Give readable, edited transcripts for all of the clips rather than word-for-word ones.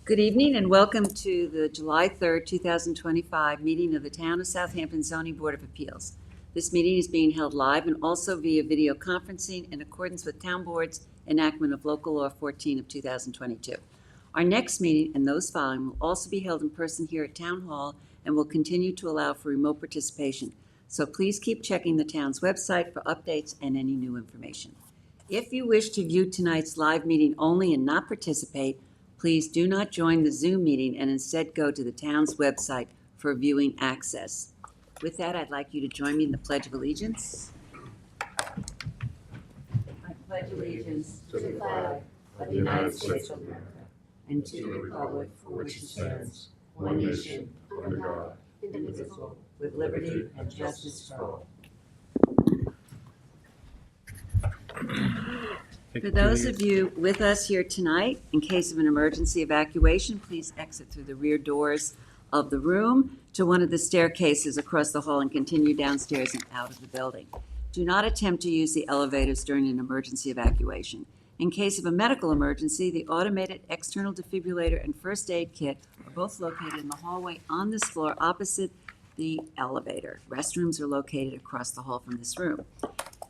Good evening and welcome to the July 3rd, 2025 meeting of the Town of Southampton Zoning Board of Appeals. This meeting is being held live and also via video conferencing in accordance with Town Board's enactment of Local Law 14 of 2022. Our next meeting and those following will also be held in person here at Town Hall and will continue to allow for remote participation. So please keep checking the town's website for updates and any new information. If you wish to view tonight's live meeting only and not participate, please do not join the Zoom meeting and instead go to the town's website for viewing access. With that, I'd like you to join me in the Pledge of Allegiance. I pledge allegiance to the flag of the United States of America and to the republic for which it stands, one nation, under God, indivisible, with liberty and justice for all. For those of you with us here tonight, in case of an emergency evacuation, please exit through the rear doors of the room to one of the staircases across the hall and continue downstairs and out of the building. Do not attempt to use the elevators during an emergency evacuation. In case of a medical emergency, the automated external defibrillator and first aid kit are both located in the hallway on this floor opposite the elevator. Restrooms are located across the hall from this room.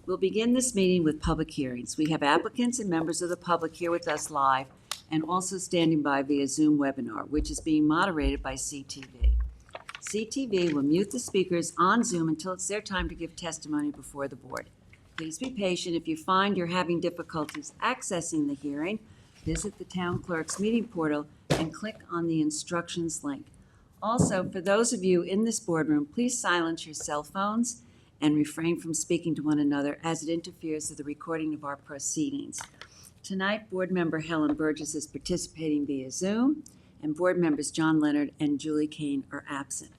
We'll begin this meeting with public hearings. We have applicants and members of the public here with us live and also standing by via Zoom webinar, which is being moderated by CTV. CTV will mute the speakers on Zoom until it's their time to give testimony before the board. Please be patient. If you find you're having difficulties accessing the hearing, visit the town clerk's meeting portal and click on the instructions link. Also, for those of you in this boardroom, please silence your cell phones and refrain from speaking to one another as it interferes with the recording of our proceedings. Tonight, Board Member Helen Burgess is participating via Zoom, and Board Members John Leonard and Julie Kane are absent.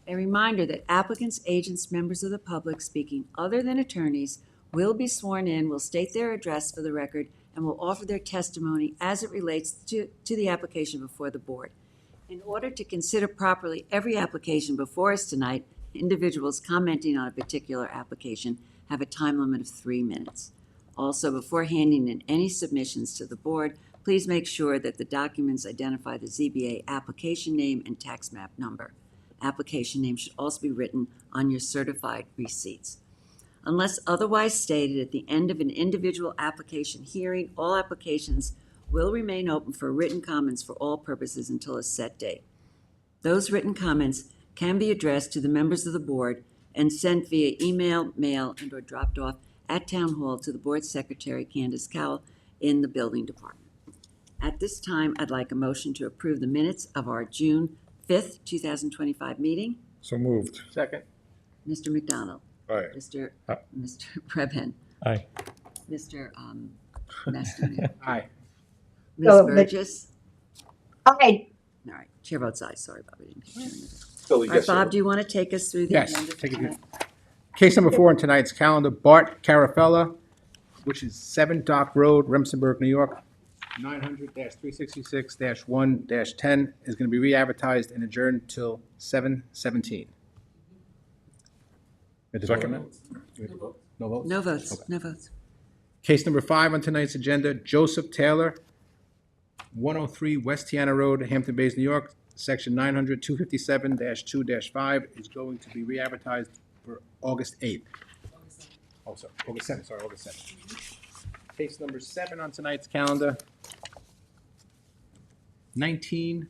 A reminder that applicants, agents, members of the public speaking other than attorneys will be sworn in, will state their address for the record, and will offer their testimony as it relates to the application before the board. In order to consider properly every application before us tonight, individuals commenting on a particular application have a time limit of 3 minutes. Also, before handing in any submissions to the board, please make sure that the documents identify the ZBA application name and tax map number. Application name should also be written on your certified receipts. Unless otherwise stated, at the end of an individual application hearing, all applications will remain open for written comments for all purposes until a set date. Those written comments can be addressed to the members of the board and sent via email, mail, and or dropped off at Town Hall to the board secretary, Candace Cowell, in the building department. At this time, I'd like a motion to approve the minutes of our June 5th, 2025 meeting. So moved. Second. Mr. McDonald. Aye. Mr. Preben. Aye. Mr. Mastonia. Aye. Ms. Burgess. Aye. All right, chair votes aye. Sorry, Bob, I didn't get your name. Billy, All right, Bob, do you want to take us through the Yes, agenda? take it. tonight? Case number 4 on tonight's calendar, Bart Carafella, which is 7 Dock Road, Remsenburg, New York, 900-366-1-10, is going to be re-advertised and adjourned till 7/17. Second. No votes? No votes, Okay. no votes. Case number 5 on tonight's agenda, Joseph Taylor, 103 West Tiana Road, Hampton Bays, New York, section 900-257-2-5 is going to be re-advertised for August 8th. Oh, sorry, August 7th, August 7th. Case number 7 on tonight's calendar, 19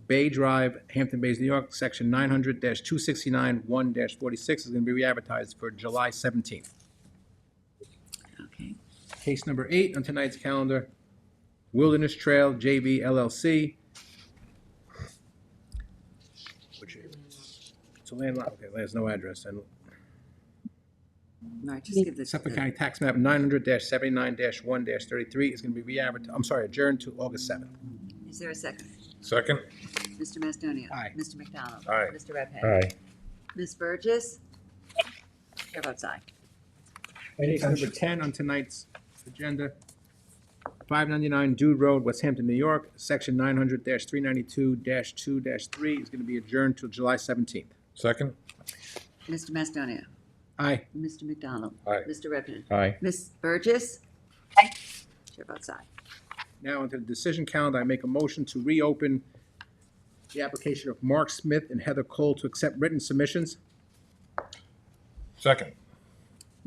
Bay Drive, Hampton Bays, New York, section 900-269-1-46 is going to be re-advertised for July 17th. Okay. Case number 8 on tonight's calendar, Wilderness Trail JV LLC. Which is, it's a landlocked, okay, there's no address. And All right, just give this. Suffolk County Tax Map 900-79-1-33 is going to be re-advertised, adjourned to August 7th. Is there a second? Second. Mr. Mastonia. Aye. Mr. McDonald. Aye. Mr. Redhead. Aye. Ms. Burgess. Chair votes aye. Case number 10 on tonight's agenda, 599 Dude Road, West Hampton, New York, section 900-392-2-3 is going to be adjourned till July 17th. Second. Mr. Mastonia. Aye. Mr. McDonald. Aye. Mr. Redhead. Aye. Ms. Burgess. Aye. Chair votes aye. Now into the decision calendar, I make a motion to reopen the application of Mark Smith and Heather Cole to accept written submissions. Second.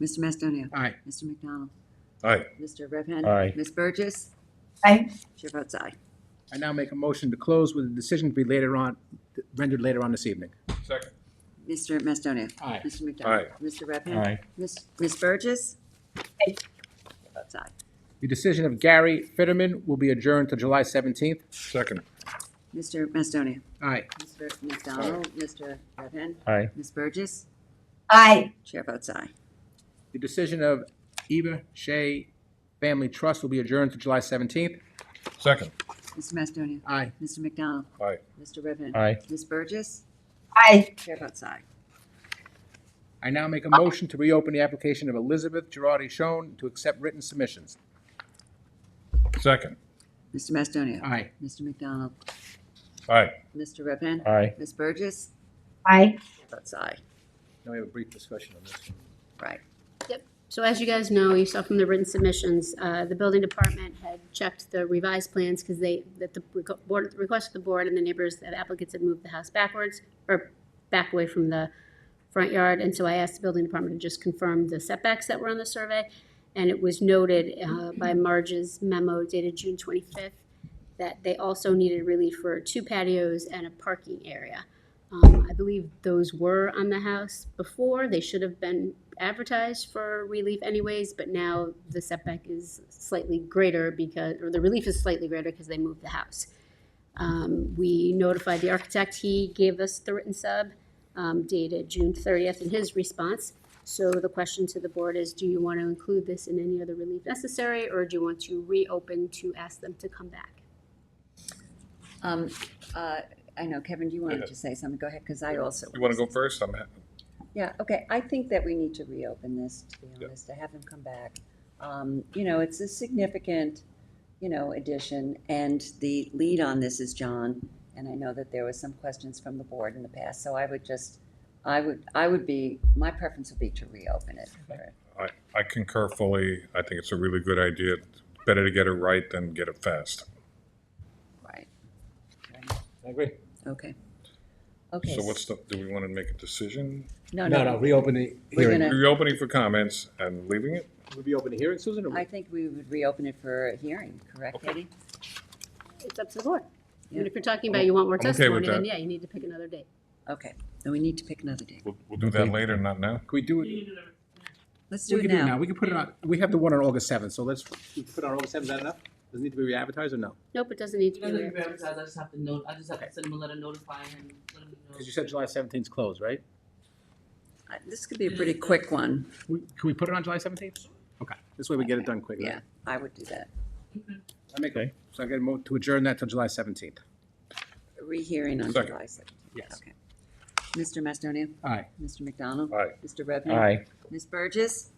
Mr. Macedonia? Aye. Mr. McDonald? Aye. Mr. Redhand? Aye. Ms. Burgess? Aye. Chair votes aye. I now make a motion to close with a decision to be rendered later on this evening. Second. Mr. Macedonia? Aye. Mr. McDonald? Aye. Mr. Redhand? Aye. Ms. Burgess? Aye. Chair votes aye. The decision of Gary Fitterman will be adjourned to July 17th. Second. Mr. Macedonia? Aye. Mr. McDonald? Mr. Redhand? Aye. Ms. Burgess? Aye. Chair votes aye. The decision of Eva Shea Family Trust will be adjourned to July 17th. Second. Mr. Macedonia? Aye. Mr. McDonald? Aye. Mr. Redhand? Aye. Ms. Burgess? Aye. Chair votes aye. I now make a motion to reopen the application of Elizabeth Girardi Schoen to accept written submissions. Second. Mr. Macedonia? Aye. Mr. McDonald? Aye. Mr. Redhand? Aye. Ms. Burgess? Aye. Chair votes aye. Now we have a brief discussion on this. Right. So as you guys know, you saw from the written submissions, the building department had checked the revised plans because the request of the board and the neighbors, the applicants had moved the house backwards or back away from the front yard. And so I asked the building department to just confirm the setbacks that were on the survey. And it was noted by Marge's memo dated June 25th that they also needed relief for 2 patios and a parking area. I believe those were on the house before. They should have been advertised for relief anyways, but now the setback is slightly greater or the relief is slightly greater because they moved the house. We notified the architect. He gave us the written sub dated June 30th in his response. So the question to the board is, do you want to include this in any other relief necessary, or do you want to reopen to ask them to come back? I know, Kevin, you wanted to say something. Go ahead, because I also. You want to go first? Yeah, okay. I think that we need to reopen this, to be honest, to have him come back. It's a significant, addition, and the lead on this is John, and I know that there was some questions from the board in the past, so my preference would be to reopen it. I concur fully. I think it's a really good idea. Better to get it right than get it fast. Right. I agree. Okay. So do we want to make a decision? No, reopen the We're hearing. gonna- Reopening for comments and leaving it? Would we open the hearing, Susan? Or I think we would reopen it for a hearing, correct, Okay. Katie? It's up to the board. Yeah. And if you're talking about you want more I'm okay with testimony, then that. yeah, you need to pick another date. Okay, then we need to pick another date. We'll do that later, not now. Can we do it? Let's do We it can do it now. now. We can put it on, we have the one on August 7th, so let's we put it on August 7th. Is that enough? Does it need to be re-advertised or no? Nope, it doesn't need to be. Doesn't need to be re-advertised. advertised, I just have to send him a letter notifying him, let him know. Because you said July 17th is closed, right? This could be a pretty quick one. Can we put it on July 17th? Okay, this way we get it done quickly. Yeah, I would do that. So I get a motion to adjourn that till July 17th. Rehearing on Second. July 6th. Yes. Okay. Mr. Macedonia? Aye. Mr. McDonald? Aye. Mr. Redmond? Ms. Burgess?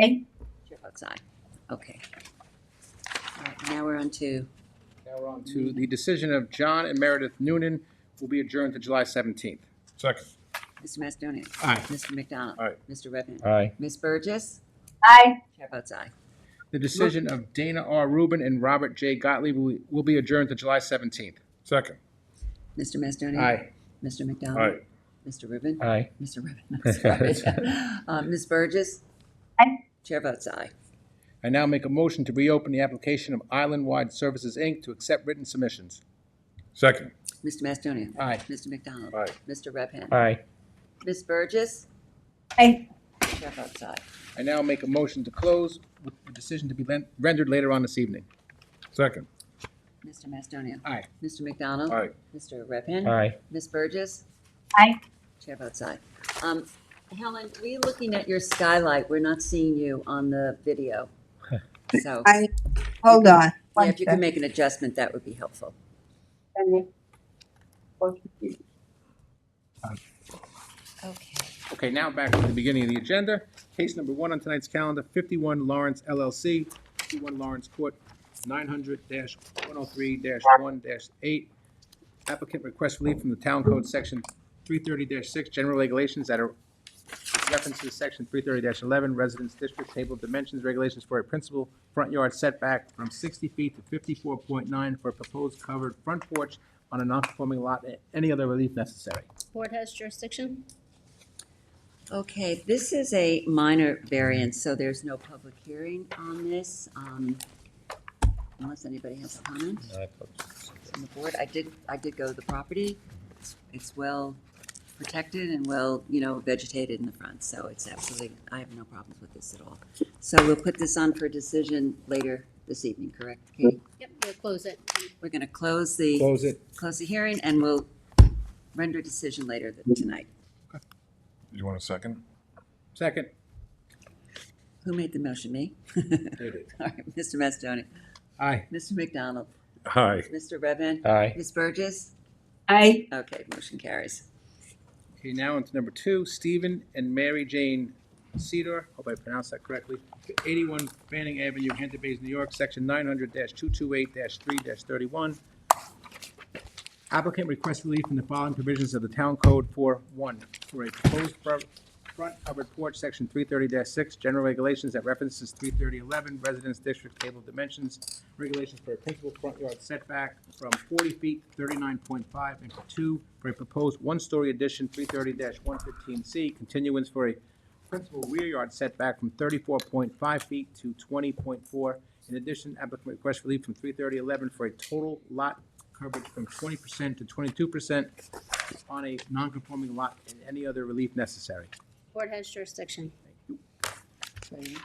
Aye. Chair votes aye. Okay. All right, now we're on to, Now we're on to the decision of John and Meredith Noonan will be adjourned to July 17th. Second. Mr. Macedonia? Aye. Mr. McDonald? Aye. Mr. Redmond? Aye. Ms. Burgess? Aye. Chair votes aye. The decision of Dana R. Rubin and Robert J. Gottlieb will be adjourned to July 17th. Second. Mr. Macedonia? Aye. Mr. McDonald? Aye. Mr. Rubin? Aye. Mr. Rubin, I'm sorry. Ms. Burgess? Aye. Chair votes aye. I now make a motion to reopen the application of Island-Wide Services, Inc. to accept written submissions. Second. Mr. Macedonia? Aye. Mr. McDonald? Aye. Mr. Redhand? Aye. Ms. Burgess? Aye. Chair votes aye. I now make a motion to close with the decision to be rendered later on this evening. Second. Mr. Macedonia? Aye. Mr. McDonald? Aye. Mr. Redhand? Aye. Ms. Burgess? Aye. Chair votes aye. Helen, we're looking at your skylight. We're not seeing you on the video. So, Hold on. yeah, if you can make an adjustment, that would be helpful. Okay. Okay, now back to the beginning of the agenda. Case number 1 on tonight's calendar, 51 Lawrence LLC, 51 Lawrence Court, 900-103-1-8. Applicant requests relief from the Town Code Section 330-6, General Regulations that are references section 330-11, residence district, table of dimensions, regulations for a principal front yard setback from 60 feet to 54.9 for a proposed covered front porch on a non-conforming lot, and any other relief necessary. Board has jurisdiction. Okay, this is a minor variance, so there's no public hearing on this, unless anybody has a comment on the board. I did go to the property. It's well protected and well, vegetated in the front, so it's absolutely, I have no problems with this at all. So we'll put this on for decision later this evening, correct, Kate? Yep, we'll close it. We're gonna close the Close it. hearing, and we'll render a decision later tonight. You want a second? Second. Who made the motion, me? David. All right, Mr. Mastoni, Aye. Mr. McDonald, Hi. Mr. Redmond, Aye. Ms. Burgess? Aye. Okay, motion carries. Okay, now on to number 2, Stephen and Mary Jane Cedar, hope I pronounced that correctly, 81 Fanning Avenue, Hampton Bays, New York, section 900-228-3-31. Applicant requests relief from the following provisions of the Town Code for 1, for a proposed front covered porch, section 330-6, general regulations that references 330-11, residence district, table of dimensions, regulations for a principal front yard setback from 40 feet, 39.5, and for 2, for a proposed one-story addition, 330-115C, continuance for a principal rear yard setback from 34.5 feet to 20.4. In addition, applicant requests relief from 330-11 for a total lot coverage from 20% to 22% on a non-conforming lot, and any other relief necessary. Board has jurisdiction. You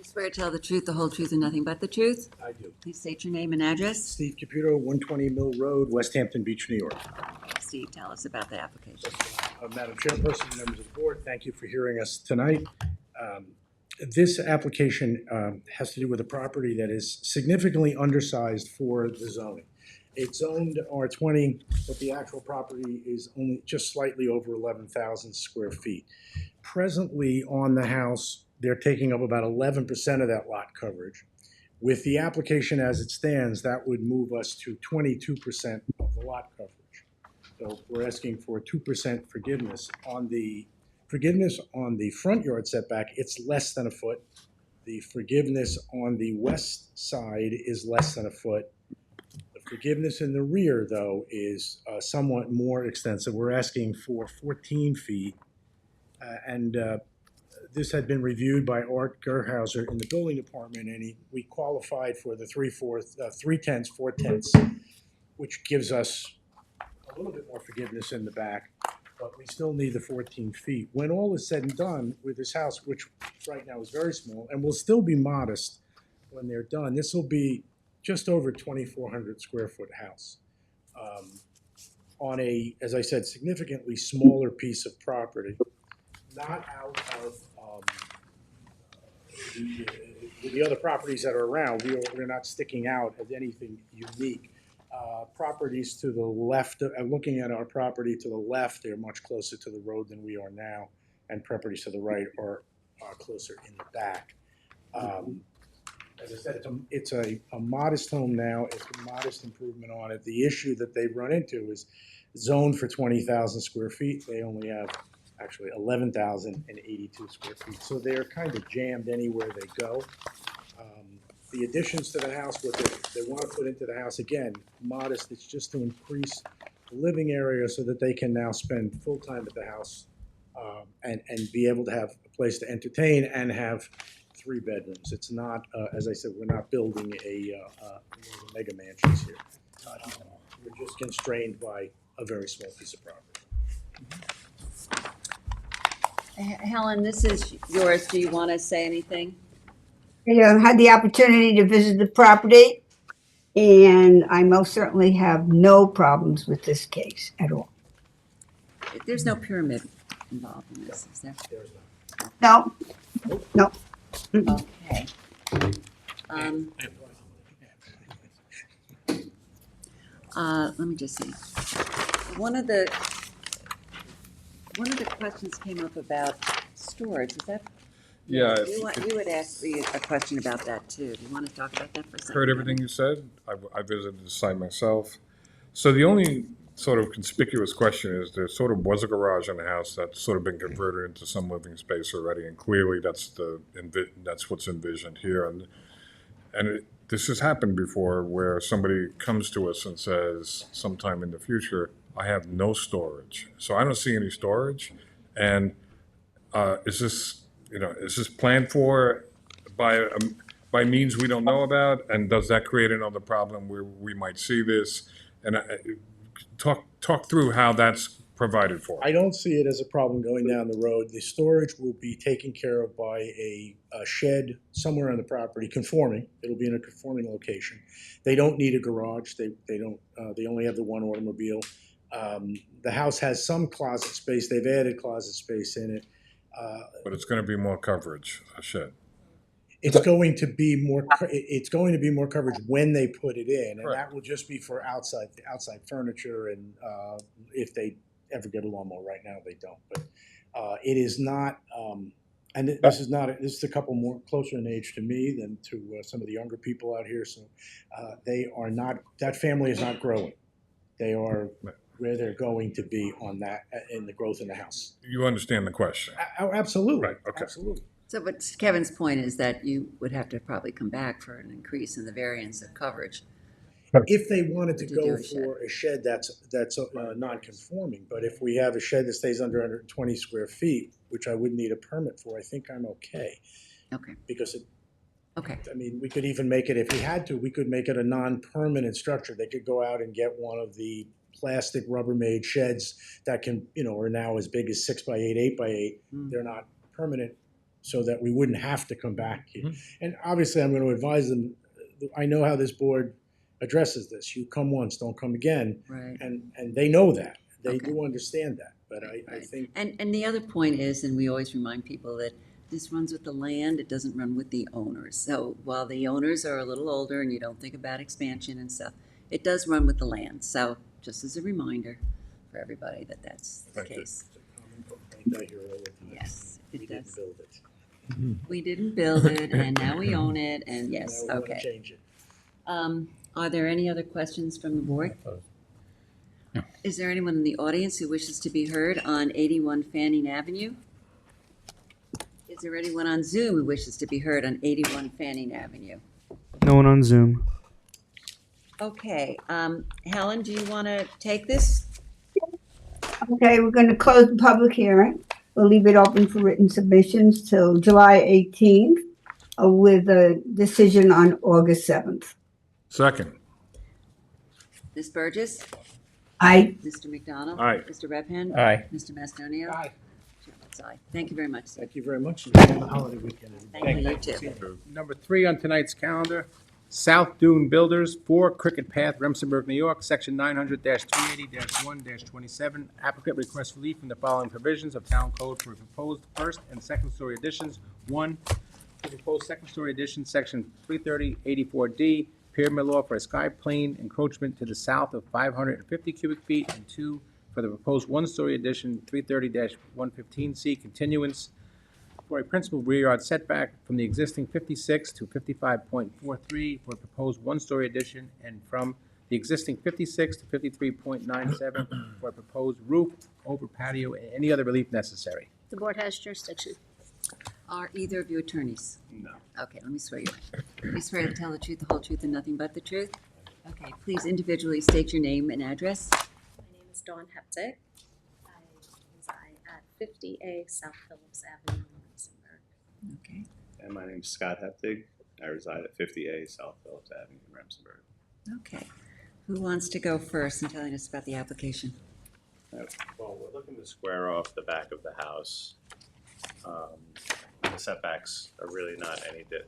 swear to tell the truth, the whole truth, and nothing but the truth? I do. Please state your name and address. Steve Caputo, 120 Mill Road, West Hampton Beach, New York. Steve, tell us about the application. Madam Chairperson, members of the board, thank you for hearing us tonight. This application has to do with a property that is significantly undersized for the zoning. It's zoned R20, but the actual property is only just slightly over 11,000 square feet. Presently on the house, they're taking up about 11% of that lot coverage. With the application as it stands, that would move us to 22% of the lot coverage. So we're asking for 2% forgiveness. On the front yard setback, it's less than a foot. The forgiveness on the west side is less than a foot. The forgiveness in the rear, though, is somewhat more extensive. We're asking for 14 feet. This had been reviewed by Art Gerhauser in the building department, and we qualified for the 4/10, which gives us a little bit more forgiveness in the back, but we still need the 14 feet. When all is said and done with this house, which right now is very small and will still be modest when they're done, this will be just over 2,400 square foot house on a, as I said, significantly smaller piece of property, not out of the other properties that are around. We're not sticking out as anything unique. Properties to the left, looking at our property to the left, they're much closer to the road than we are now, and properties to the right are closer in the back. As I said, it's a modest home now. It's a modest improvement on it. The issue that they've run into is zoned for 20,000 square feet. They only have actually 11,082 square feet. So they're kind of jammed anywhere they go. The additions to the house, what they want to put into the house, again, modest. It's just to increase the living area so that they can now spend full time at the house and be able to have a place to entertain and have 3 bedrooms. It's not, as I said, we're not building a mega mansions here. We're just constrained by a very small piece of property. Helen, this is yours. Do you want to say anything? I had the opportunity to visit the property, and I most certainly have no problems with this case at all. There's no pyramid involved in this, is there? There's not. No, Okay. Let me just see. One of the questions came up about storage. Is that? Yeah, You would ask me a question about that too. Do you want to talk about that for a second? heard everything you said. I visited the site myself. So the only sort of conspicuous question is there sort of was a garage in the house that's sort of been converted into some living space already, and clearly that's what's envisioned here. And this has happened before where somebody comes to us and says sometime in the future, I have no storage. So I don't see any storage. And is this planned for by means we don't know about? And does that create another problem where we might see this? And talk through how that's provided for. I don't see it as a problem going down the road. The storage will be taken care of by a shed somewhere on the property, conforming. It'll be in a conforming location. They don't need a garage. They only have the one automobile. The house has some closet space. They've added closet space in it. But it's going to be more coverage, a shed. It's going to be more. It's going to be more coverage when they put it in, and Right. that will just be for outside furniture. And if they ever get a lawnmower, right now they don't. But it is not. And this is not. This is a couple more closer in age to me than to some of the younger people out here. So they are not. That family is not growing. They are where they're going to be on that in the growth in the house. You understand the question. Absolutely. Right, okay. Absolutely. So, but Kevin's point is that you would have to probably come back for an increase in the variance of coverage. If they wanted to To go do a shed. for a shed that's non-conforming, but if we have a shed that stays under 120 square feet, which I wouldn't need a permit for, I think I'm okay. Okay, Because okay, I mean, we could even make it, if we had to, we could make it a non-permanent structure. They could go out and get one of the plastic Rubbermaid sheds that can, are now as big as 6 by 8, 8 by 8. Mm. They're not permanent, so that we wouldn't have to come back here. Mhm. And obviously, I'm going to advise them. I know how this board addresses this. You come once, don't come again, right. and they know that. They Okay. do understand that. But I Right. think And the other point is, and we always remind people that this runs with the land, it doesn't run with the owners. So while the owners are a little older and you don't think about expansion and stuff, it does run with the land. So just as a reminder for everybody that that's the Thank you. case. it's a common complaint I hear all the time. Yes, We it didn't does. build it. We didn't build it and now we own it and yes, Now we want to okay. change it. Are there any other questions from the board? Is there anyone in the audience who wishes to be heard on 81 Fanning Avenue? Is there anyone on Zoom who wishes to be heard on 81 Fanning Avenue? No one on Zoom. Okay, Helen, do you want to take this? Okay, we're going to close the public hearing. We'll leave it open for written submissions till July 18th with a decision on August 7th. Second. Ms. Burgess? I Mr. McDonald? Aye. Mr. Redpan? Aye. Mr. Macedonia? Aye. Chair votes aye. Thank you very much, sir. Thank you very much. Enjoy the holiday weekend. everybody. Thank you, you too. Number 3 on tonight's calendar, South Dune Builders, 4 Cricket Path, Remsenburg, New York, Section 900-380-1-27. Applicant requests relief from the following provisions of Town Code for proposed first and second story additions. 1, for proposed second story addition, Section 330-84D, pier mill law for a sky plane encroachment to the south of 550 cubic feet. And 2, for the proposed one-story addition, 330-115C, continuance for a principal rear yard setback from the existing 56 to 55.43 for a proposed one-story addition, and from the existing 56 to 53.97 for a proposed roof over patio and any other relief necessary. The board has jurisdiction. Are either of you attorneys? No. Okay, let me swear you in. You swear to tell the truth, the whole truth, and nothing but the truth? Okay, please individually state your name and address. My name is Dawn Heptig. I reside at 50A South Phillips Avenue in Remsenburg. Okay, And my name's Scott Heptig. I reside at 50A South Phillips Avenue in Remsenburg. okay. Who wants to go first in telling us about the application? Well, we're looking to square off the back of the house. The setbacks are really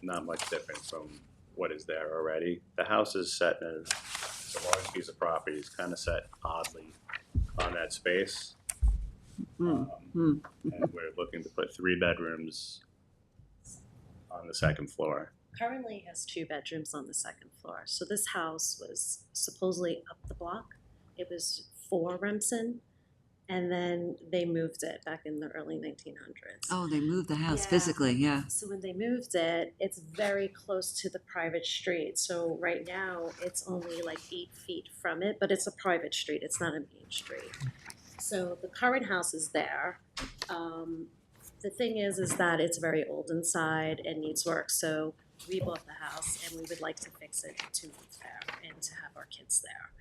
not much different from what is there already. The house is set in a large piece of property. It's kind of set oddly on that space. And we're looking to put 3 bedrooms on the second floor. Currently has 2 bedrooms on the second floor. So this house was supposedly up the block. It was for Remsen, and then they moved it back in the early 1900s. Oh, they moved the house Yeah. physically, yeah. So when they moved it, it's very close to the private street. So right now, it's only like 8 feet from it, but it's a private street. It's not a main street. So the current house is there. The thing is that it's very old inside and needs work. So we bought the house and we would like to fix it to move there and to have our kids there.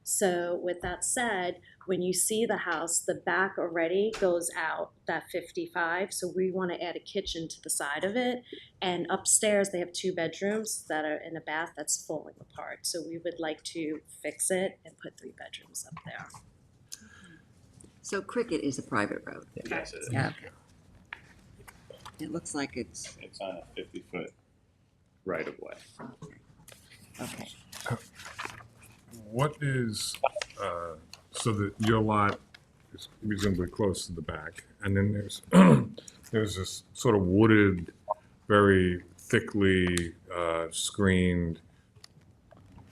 So with that said, when you see the house, the back already goes out that 55. So we want to add a kitchen to the side of it. And upstairs, they have 2 bedrooms that are in a bath that's falling apart. So we would like to fix it and put 3 bedrooms up there. So Cricket is a private road. Yes, it is. Yeah, okay. It looks like it's, It's on a 50-foot right of way. okay. What is, so that your lot is reasonably close to the back, and then there's this sort of wooded, very thickly screened,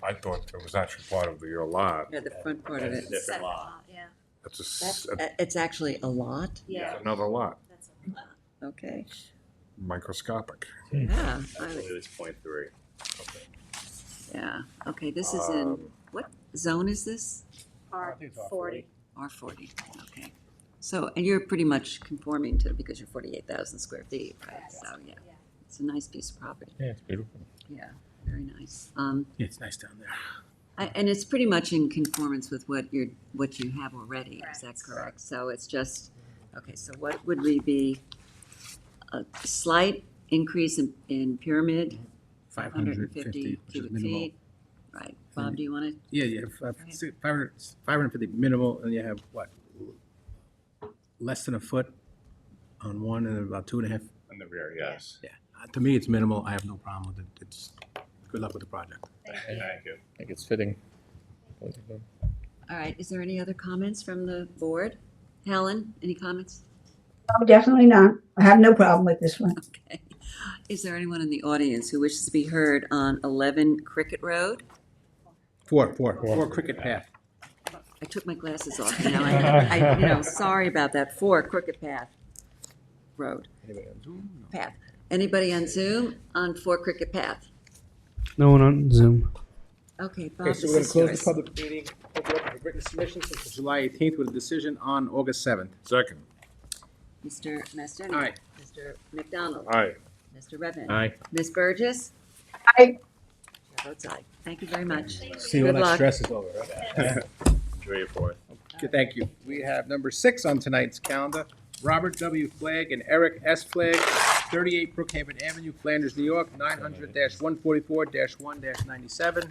I thought it was actually part of your lot. Yeah, the front part of it. That's a different lot. Yeah. That's It's actually a lot? Yeah. another lot, That's a lot. Okay. microscopic. Yeah, I believe it's 0.3. yeah. Okay, this is in, what zone is this? R40. R40, okay. So, and you're pretty much conforming to, because you're 48,000 square feet, right? Yes. So, yeah, Yeah. it's a nice piece of property. Yeah, it's beautiful. Yeah, very nice. Yeah, it's nice down there. And it's pretty much in conformance with what you have already, is that Correct. correct? So it's just, okay, so what would we be, a slight increase in pyramid? 550 which is cubic minimal. feet? Right. Bob, do you want to? Yeah, yeah, 550 minimal, and you have what? Less than a foot on one and about 2.5. In the rear, yes. Yeah, to me, it's minimal. I have no problem with it. It's, good luck with the project. Thank you. I think it's fitting. All right, is there any other comments from the board? Helen, any comments? No, definitely not. I have no problem with this one. Okay. Is there anyone in the audience who wishes to be heard on 11 Cricket Road? Four Cricket Path. I took my glasses off, you know, sorry about that. 4 Cricket Path Road. Path. Anybody on Zoom on 4 Cricket Path? No one on Zoom. Okay, Bob, Okay, so this we're gonna is close the yours. public meeting, open up for written submissions until July 18th with a decision on August 7th. Second, Mr. Mastroni. Aye. Mr. McDonald. aye. Mr. Redmond. Aye. Ms. Burgess. Aye. Chair votes aye. Thank you very much. See Good when that luck. stress is over, right? Enjoy your 4th. Okay, thank you. We have number 6 on tonight's calendar. Robert W. Flagg and Eric S. Flagg, 38 Brookhaven Avenue, Flanders, New York, 900-144-1-97.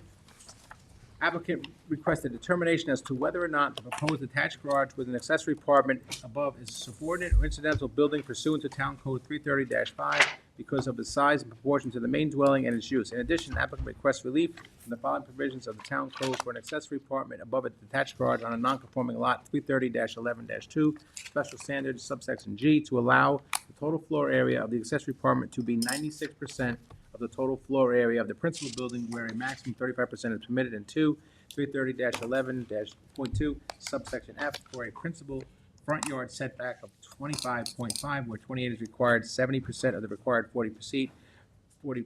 Applicant requested determination as to whether or not the proposed attached garage with an accessory apartment above is a subordinate or incidental building pursuant to Town Code 330-5 because of the size and proportion to the main dwelling and its use. In addition, applicant requests relief from the following provisions of the Town Code for an accessory apartment above a detached garage on a non-conforming lot 330-11-2, special standards subsection G, to allow the total floor area of the accessory apartment to be 96% of the total floor area of the principal building where a maximum 35% is permitted, and 2, 330-11-.2, subsection F, for a principal front yard setback of 25.5, where 28 is required, 70% of the required 40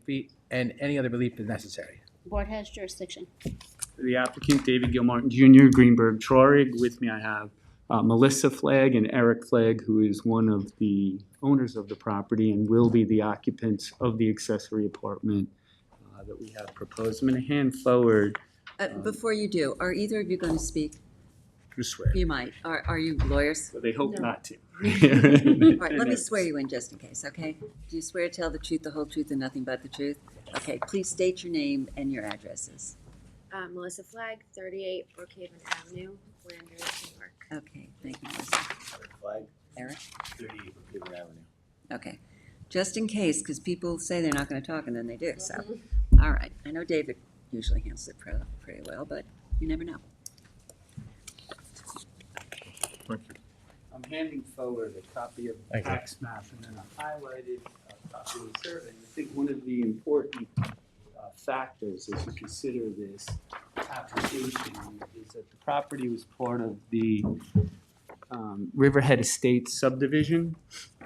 feet, and any other relief is necessary. Board has jurisdiction. The applicant, David Gilmartin Jr., Greenberg Traurig. With me, I have Melissa Flagg and Eric Flagg, who is one of the owners of the property and will be the occupants of the accessory apartment that we have proposed. I'm going to hand forward. Before you do, are either of you going to speak? You swear. You might. Are you lawyers? But they hope No. not to. All right, let me swear you in just in case, okay? Do you swear to tell the truth, the whole truth, and nothing but the truth? Okay, please state your name and your addresses. Melissa Flagg, 38 Brookhaven Avenue, Flanders, New York. Okay, thank you, Melissa. Flag, Eric? 38 Brookhaven Avenue. Okay, just in case, because people say they're not going to talk and then they do, so. All right, I know David usually handles it pretty well, but you never know. Thank you. I'm handing forward a copy of the Thank you. tax map and then a highlighted copy of the survey. I think one of the important factors as you consider this application is that the property was part of the Riverhead Estates subdivision.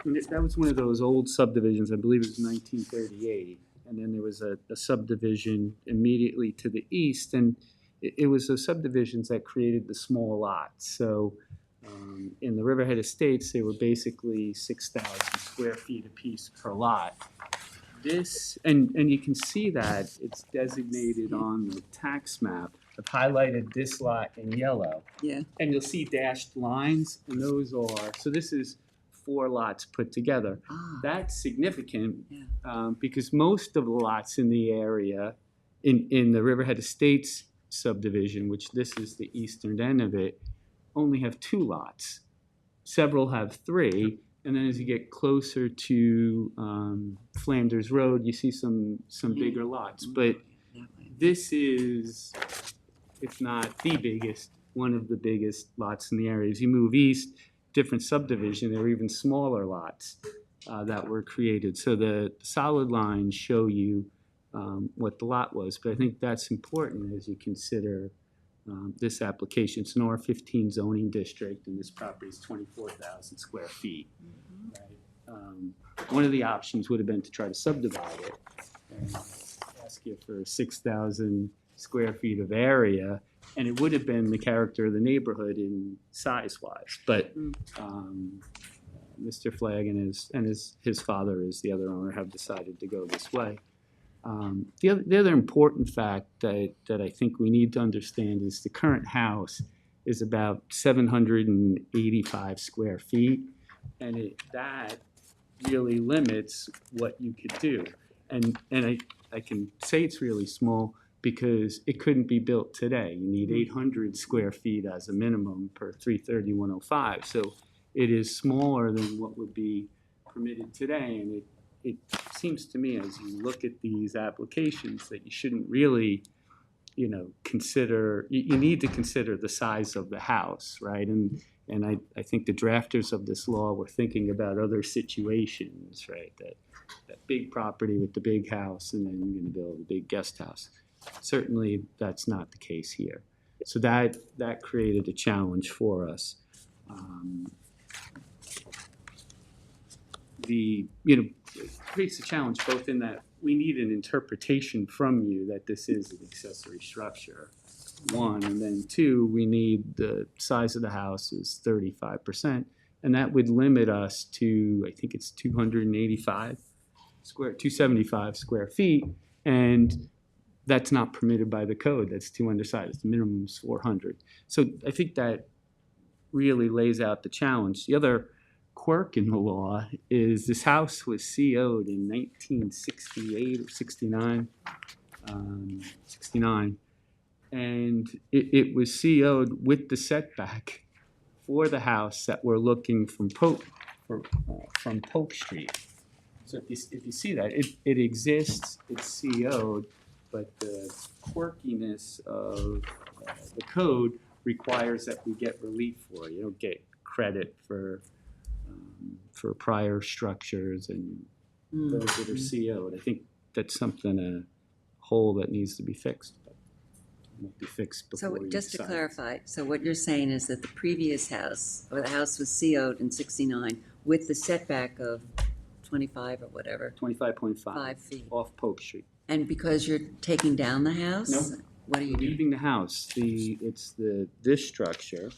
And that was one of those old subdivisions, I believe it was 1938. And then there was a subdivision immediately to the east, and it was those subdivisions that created the small lots. So in the Riverhead Estates, they were basically 6,000 square feet apiece per lot. This, and you can see that it's designated on the tax map. I've highlighted this lot in yellow. Yeah. And you'll see dashed lines, and those are, so this is 4 lots put together. Ah, That's significant Yeah. because most of the lots in the area, in the Riverhead Estates subdivision, which this is the eastern end of it, only have 2 lots. Several have 3, and then as you get closer to Flanders Road, you see some bigger lots. But that way. this is, if not the biggest, one of the biggest lots in the area. As you move east, different subdivision, there are even smaller lots that were created. So the solid lines show you what the lot was, but I think that's important as you consider this application. It's an R15 zoning district, and this property is 24,000 square feet. Right? One of the options would have been to try to subdivide it and ask you for 6,000 square feet of area, and it would have been the character of the neighborhood in size-wise. But Mr. Flagg and his father, as the other owner, have decided to go this way. The other important fact that I think we need to understand is the current house is about 785 square feet, and that really limits what you could do. And I can say it's really small because it couldn't be built today. You need 800 square feet as a minimum per 330-105. So it is smaller than what would be permitted today, and it seems to me, as you look at these applications, that you shouldn't really, consider, you need to consider the size of the house, right? And I think the drafters of this law were thinking about other situations, right? That big property with the big house, and then you're going to build a big guest house. Certainly, that's not the case here. So that created a challenge for us. It creates a challenge both in that we need an interpretation from you that this is an accessory structure, 1, and then 2, we need the size of the house is 35%, and that would limit us to, I think it's 275 square feet, and that's not permitted by the code. That's too undersized. The minimum is 400. So I think that really lays out the challenge. The other quirk in the law is this house was CO'd in 1968 or 69, and it was CO'd with the setback for the house that we're looking from Polk Street. So if you see that, it exists, it's CO'd, but the quirkiness of the code requires that we get relief for it. You don't get credit for prior structures and those that are CO'd. I think that's something, a hole that needs to be fixed. But it won't be fixed before So you just to decide. clarify, so what you're saying is that the previous house, or the house was CO'd in 69 with the setback of 25 or whatever, 25.5 5 feet. off Polk Street. And because you're taking down the house? No. What are you doing? Leaving the house, it's this structure,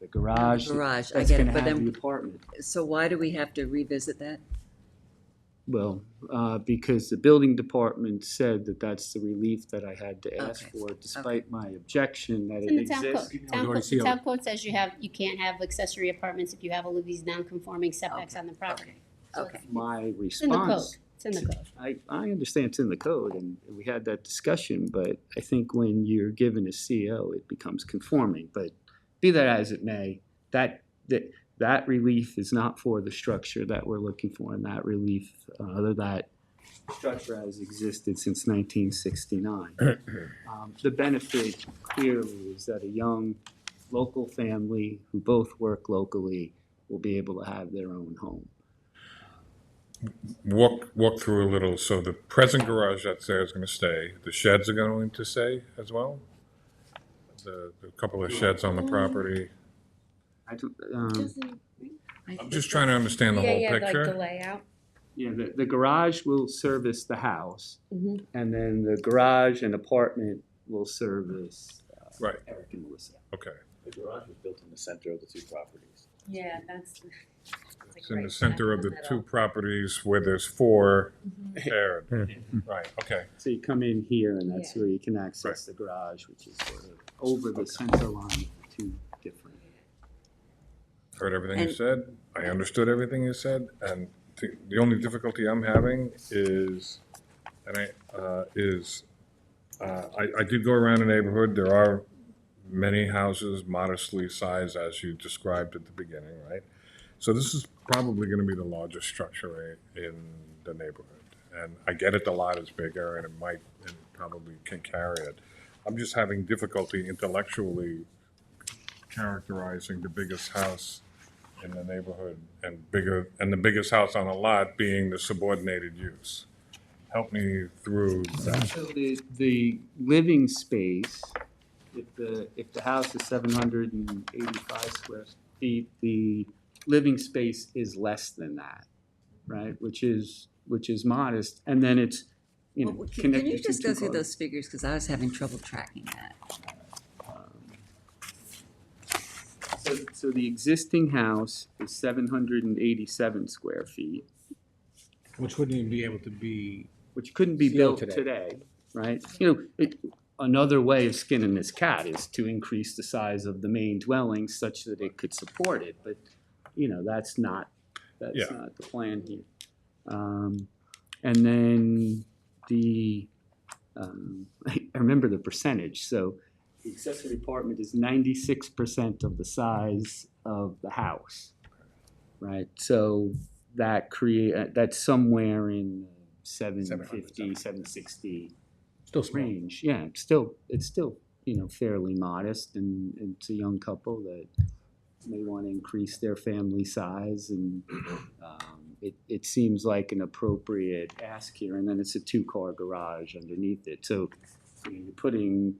the garage. Garage, I That's get it, gonna but have then, the apartment. so why do we have to revisit that? Well, because the building department said that that's the relief that I had to ask Okay. for, despite my objection that It's in it the town exists. code. It was already Town code says you can't have accessory apartments if you have all of these non-conforming setbacks Okay. on the property. So Okay. My It's in the code. response, It's in the code. I understand it's in the code, and we had that discussion, but I think when you're given a CO, it becomes conforming. But be that as it may, that relief is not for the structure that we're looking for, and that relief, that structure has existed since 1969. The benefit clearly is that a young local family who both work locally will be able to have their own home. Walk through a little. So the present garage that's there is going to stay. The sheds are going to stay as well? The couple of sheds on the property? I don't, I'm just trying to understand the whole like the picture. layout. yeah, the garage will service the house, Mhm. and then the garage and apartment will service Right, Eric and Melissa. okay. The garage was built in the center of the two properties. Yeah, that's. It's in the center of the two properties where there's 4 paired. Right, okay. So you come in here, and that's Yeah. where you can access the garage, which is sort of over the center line of the two different. Heard everything you And- said. I understood everything you said, and the only difficulty I'm having is, I did go around the neighborhood. There are many houses modestly sized as you described at the beginning, right? So this is probably going to be the largest structure in the neighborhood. And I get it, the lot is bigger and it probably can carry it. I'm just having difficulty intellectually characterizing the biggest house in the neighborhood and the biggest house on a lot being the subordinated use. Help me through that. So the living space, if the house is 785 square feet, the living space is less than that, right? Which is modest, and then it's, Well, connected can you to just two go through cars. those figures, because I was having trouble tracking that. So the existing house is 787 square feet, Which wouldn't even be able to be, which couldn't be Built built today. today, right? Another way of skinning this cat is to increase the size of the main dwelling such that it could support it, but, that's not Yeah. the plan here. And then I remember the percentage, so the accessory apartment is 96% of the size of the house, right? So that's somewhere in 750, 760 still small. range. Yeah, it's still fairly modest, and it's a young couple that may want to increase their family size, and it seems like an appropriate ask here. And then it's a 2-car garage underneath it. So you're putting,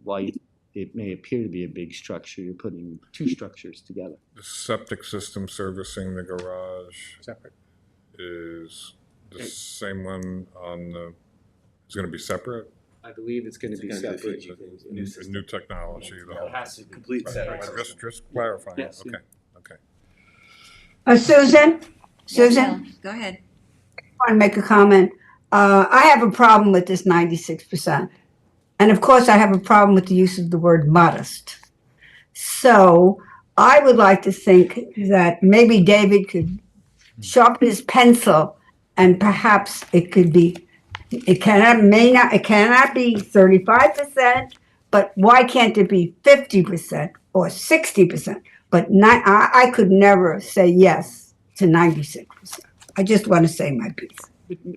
while it may appear to be a big structure, you're putting 2 structures together. The septic system servicing the garage Separate. is the same one it's going to be separate? I believe it's going to be separate. It's a new technology, the whole. has to be. Complete separate. Just clarifying, Yes, yeah. okay. Susan, Go ahead. I want to make a comment. I have a problem with this 96%. And of course, I have a problem with the use of the word modest. So I would like to think that maybe David could sharpen his pencil, and perhaps it cannot be 35%, but why can't it be 50% or 60%? But I could never say yes to 96%. I just want to say my piece.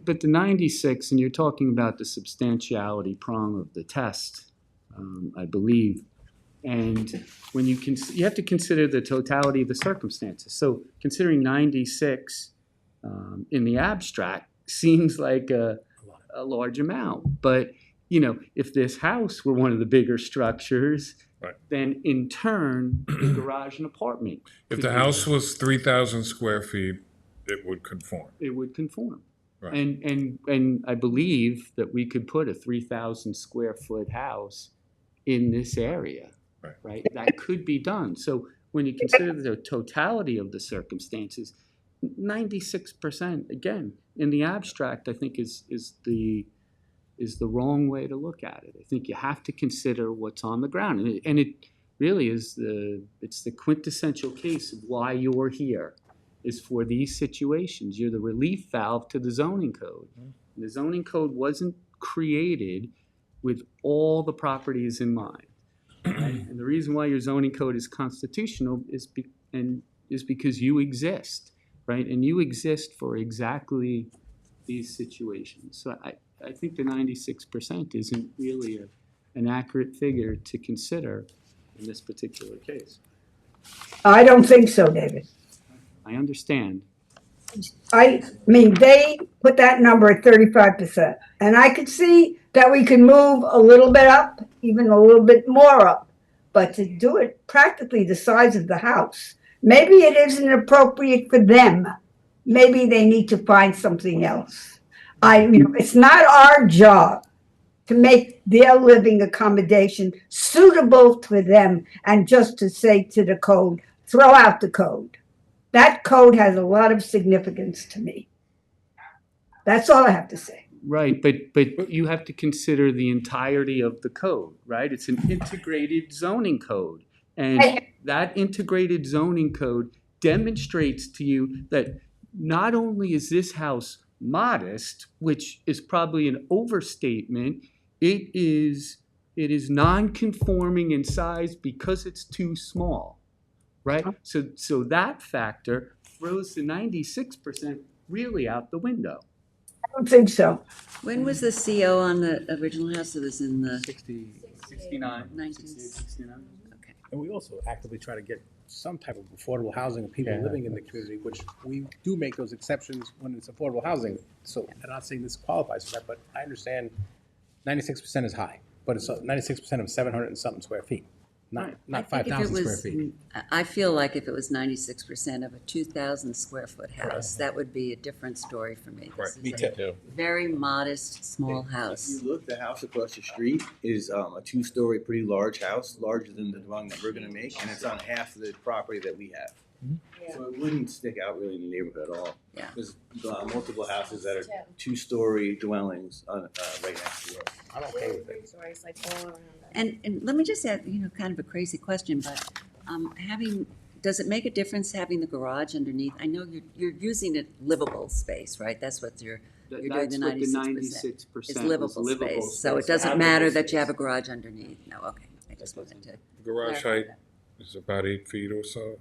But the 96, and you're talking about the substantiality prong of the test, I believe. And when you have to consider the totality of the circumstances. So considering 96 in the abstract seems like a large amount. But, if this house were one of the bigger structures, Right. then in turn, the garage and apartment. If could the be- house was 3,000 square feet, it would conform. It would conform. Right. And I believe that we could put a 3,000 square foot house in this area. Right. That could be done. So when you consider the totality of the circumstances, 96%, again, in the abstract, I think is the wrong way to look at it. I think you have to consider what's on the ground. And it really is it's the quintessential case of why you're here, is for these situations. You're the relief valve to the zoning code. The zoning code wasn't created with all the properties in mind. Right? And the reason why your zoning code is constitutional is because you exist, right? And you exist for exactly these situations. So I think the 96% isn't really an accurate figure to consider in this particular case. I don't think so, David. I understand. I mean, they put that number at 35%. And I could see that we could move a little bit up, even a little bit more up. but to do it practically the size of the house, maybe it isn't appropriate for them. Maybe they need to find something else. It's not our job to make their living accommodation suitable for them and just to say to the code, throw out the code. That code has a lot of significance to me. That's all I have to say. Right, but you have to consider the entirety of the code, right? It's an integrated zoning code. And that integrated zoning code demonstrates to you that not only is this house modest, which is probably an overstatement, it is non-conforming in size because it's too small, right? So that factor throws the 96% really out the window. I don't think so. When was the CO on the original house? It was in the 69. 1969? Okay. And we also actively try to get some type of affordable housing of people Yeah. living in the community, which we do make those exceptions when it's affordable housing. So I'm not saying this qualifies for that, but I understand 96% is high, but it's 96% of 700 and something square feet, not I think if it 5,000 square was- feet. I feel like if it was 96% of a 2,000 square foot house, that would be a different story for me. This Right, is a very modest, small house. If you look, the house across the street is a two-story, pretty large house, larger than the dwelling that we're gonna make, and it's on half of the property that we have. So it wouldn't stick out really in the neighborhood at all. Yeah. There's multiple houses that are two-story dwellings right next to us. I'm okay with it. Stories, like all around that. And let me just add, kind of a crazy question, but does it make a difference having the garage underneath? I know you're using it livable space, right? That's what you're doing That's the what the 96%. 96% It's was livable space, so it space, doesn't habitable matter that space. you have a garage underneath. No, okay. I just wanted to. The garage clarify height that. is about 8 feet or so,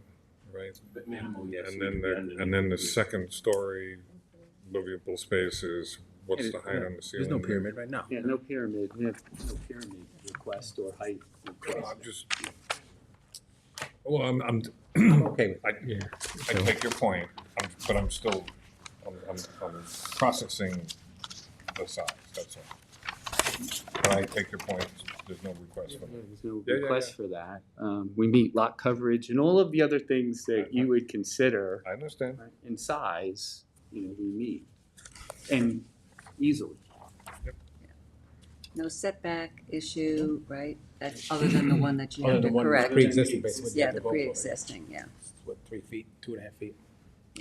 right? But minimal, yes. And then the second story livable space is, what's the height on the ceiling? There's no there? pyramid right now. Yeah, no pyramid, we have no pyramid request or height request. I'm just, well, I'm I'm okay with it. I take your point, but I'm still, I'm processing the size, that's all. But I take your point, there's no request for that. There's no Yeah, yeah, request for that. We meet lot coverage and all of the other things that you would consider I understand. in size, we meet. And easily. No setback issue, right? That's other than the one that you have Other to than one correct. pre-existing, basically. Yeah, the pre-existing, yeah. What, 3 feet, 2.5 feet?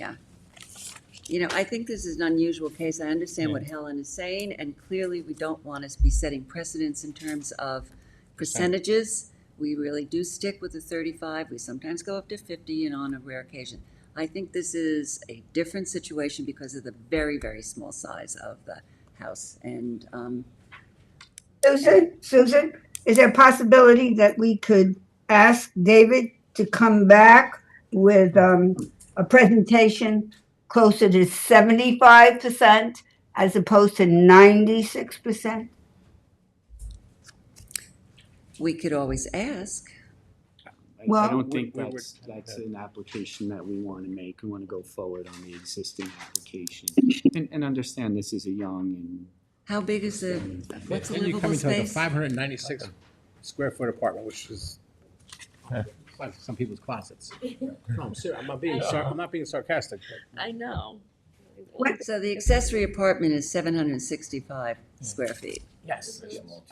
I think this is an unusual case. I understand what Helen is saying, and clearly we don't want to be setting precedents in terms of percentages. We really do stick with the 35. We sometimes go up to 50 and on a rare occasion. I think this is a different situation because of the very, very small size of the house. And Susan, is there a possibility that we could ask David to come back with a presentation closer to 75% as opposed to 96%? we could always ask. I Well- don't think We're- that's an application that we want to make. We want to go forward on the existing application. And understand this is a young and How big is the, what's the Then you come livable into like a space? 596 square foot apartment, which is like some people's closets. No, I'm serious, I'm not being sarcastic, but I know. So the accessory apartment is 765 square feet. yes.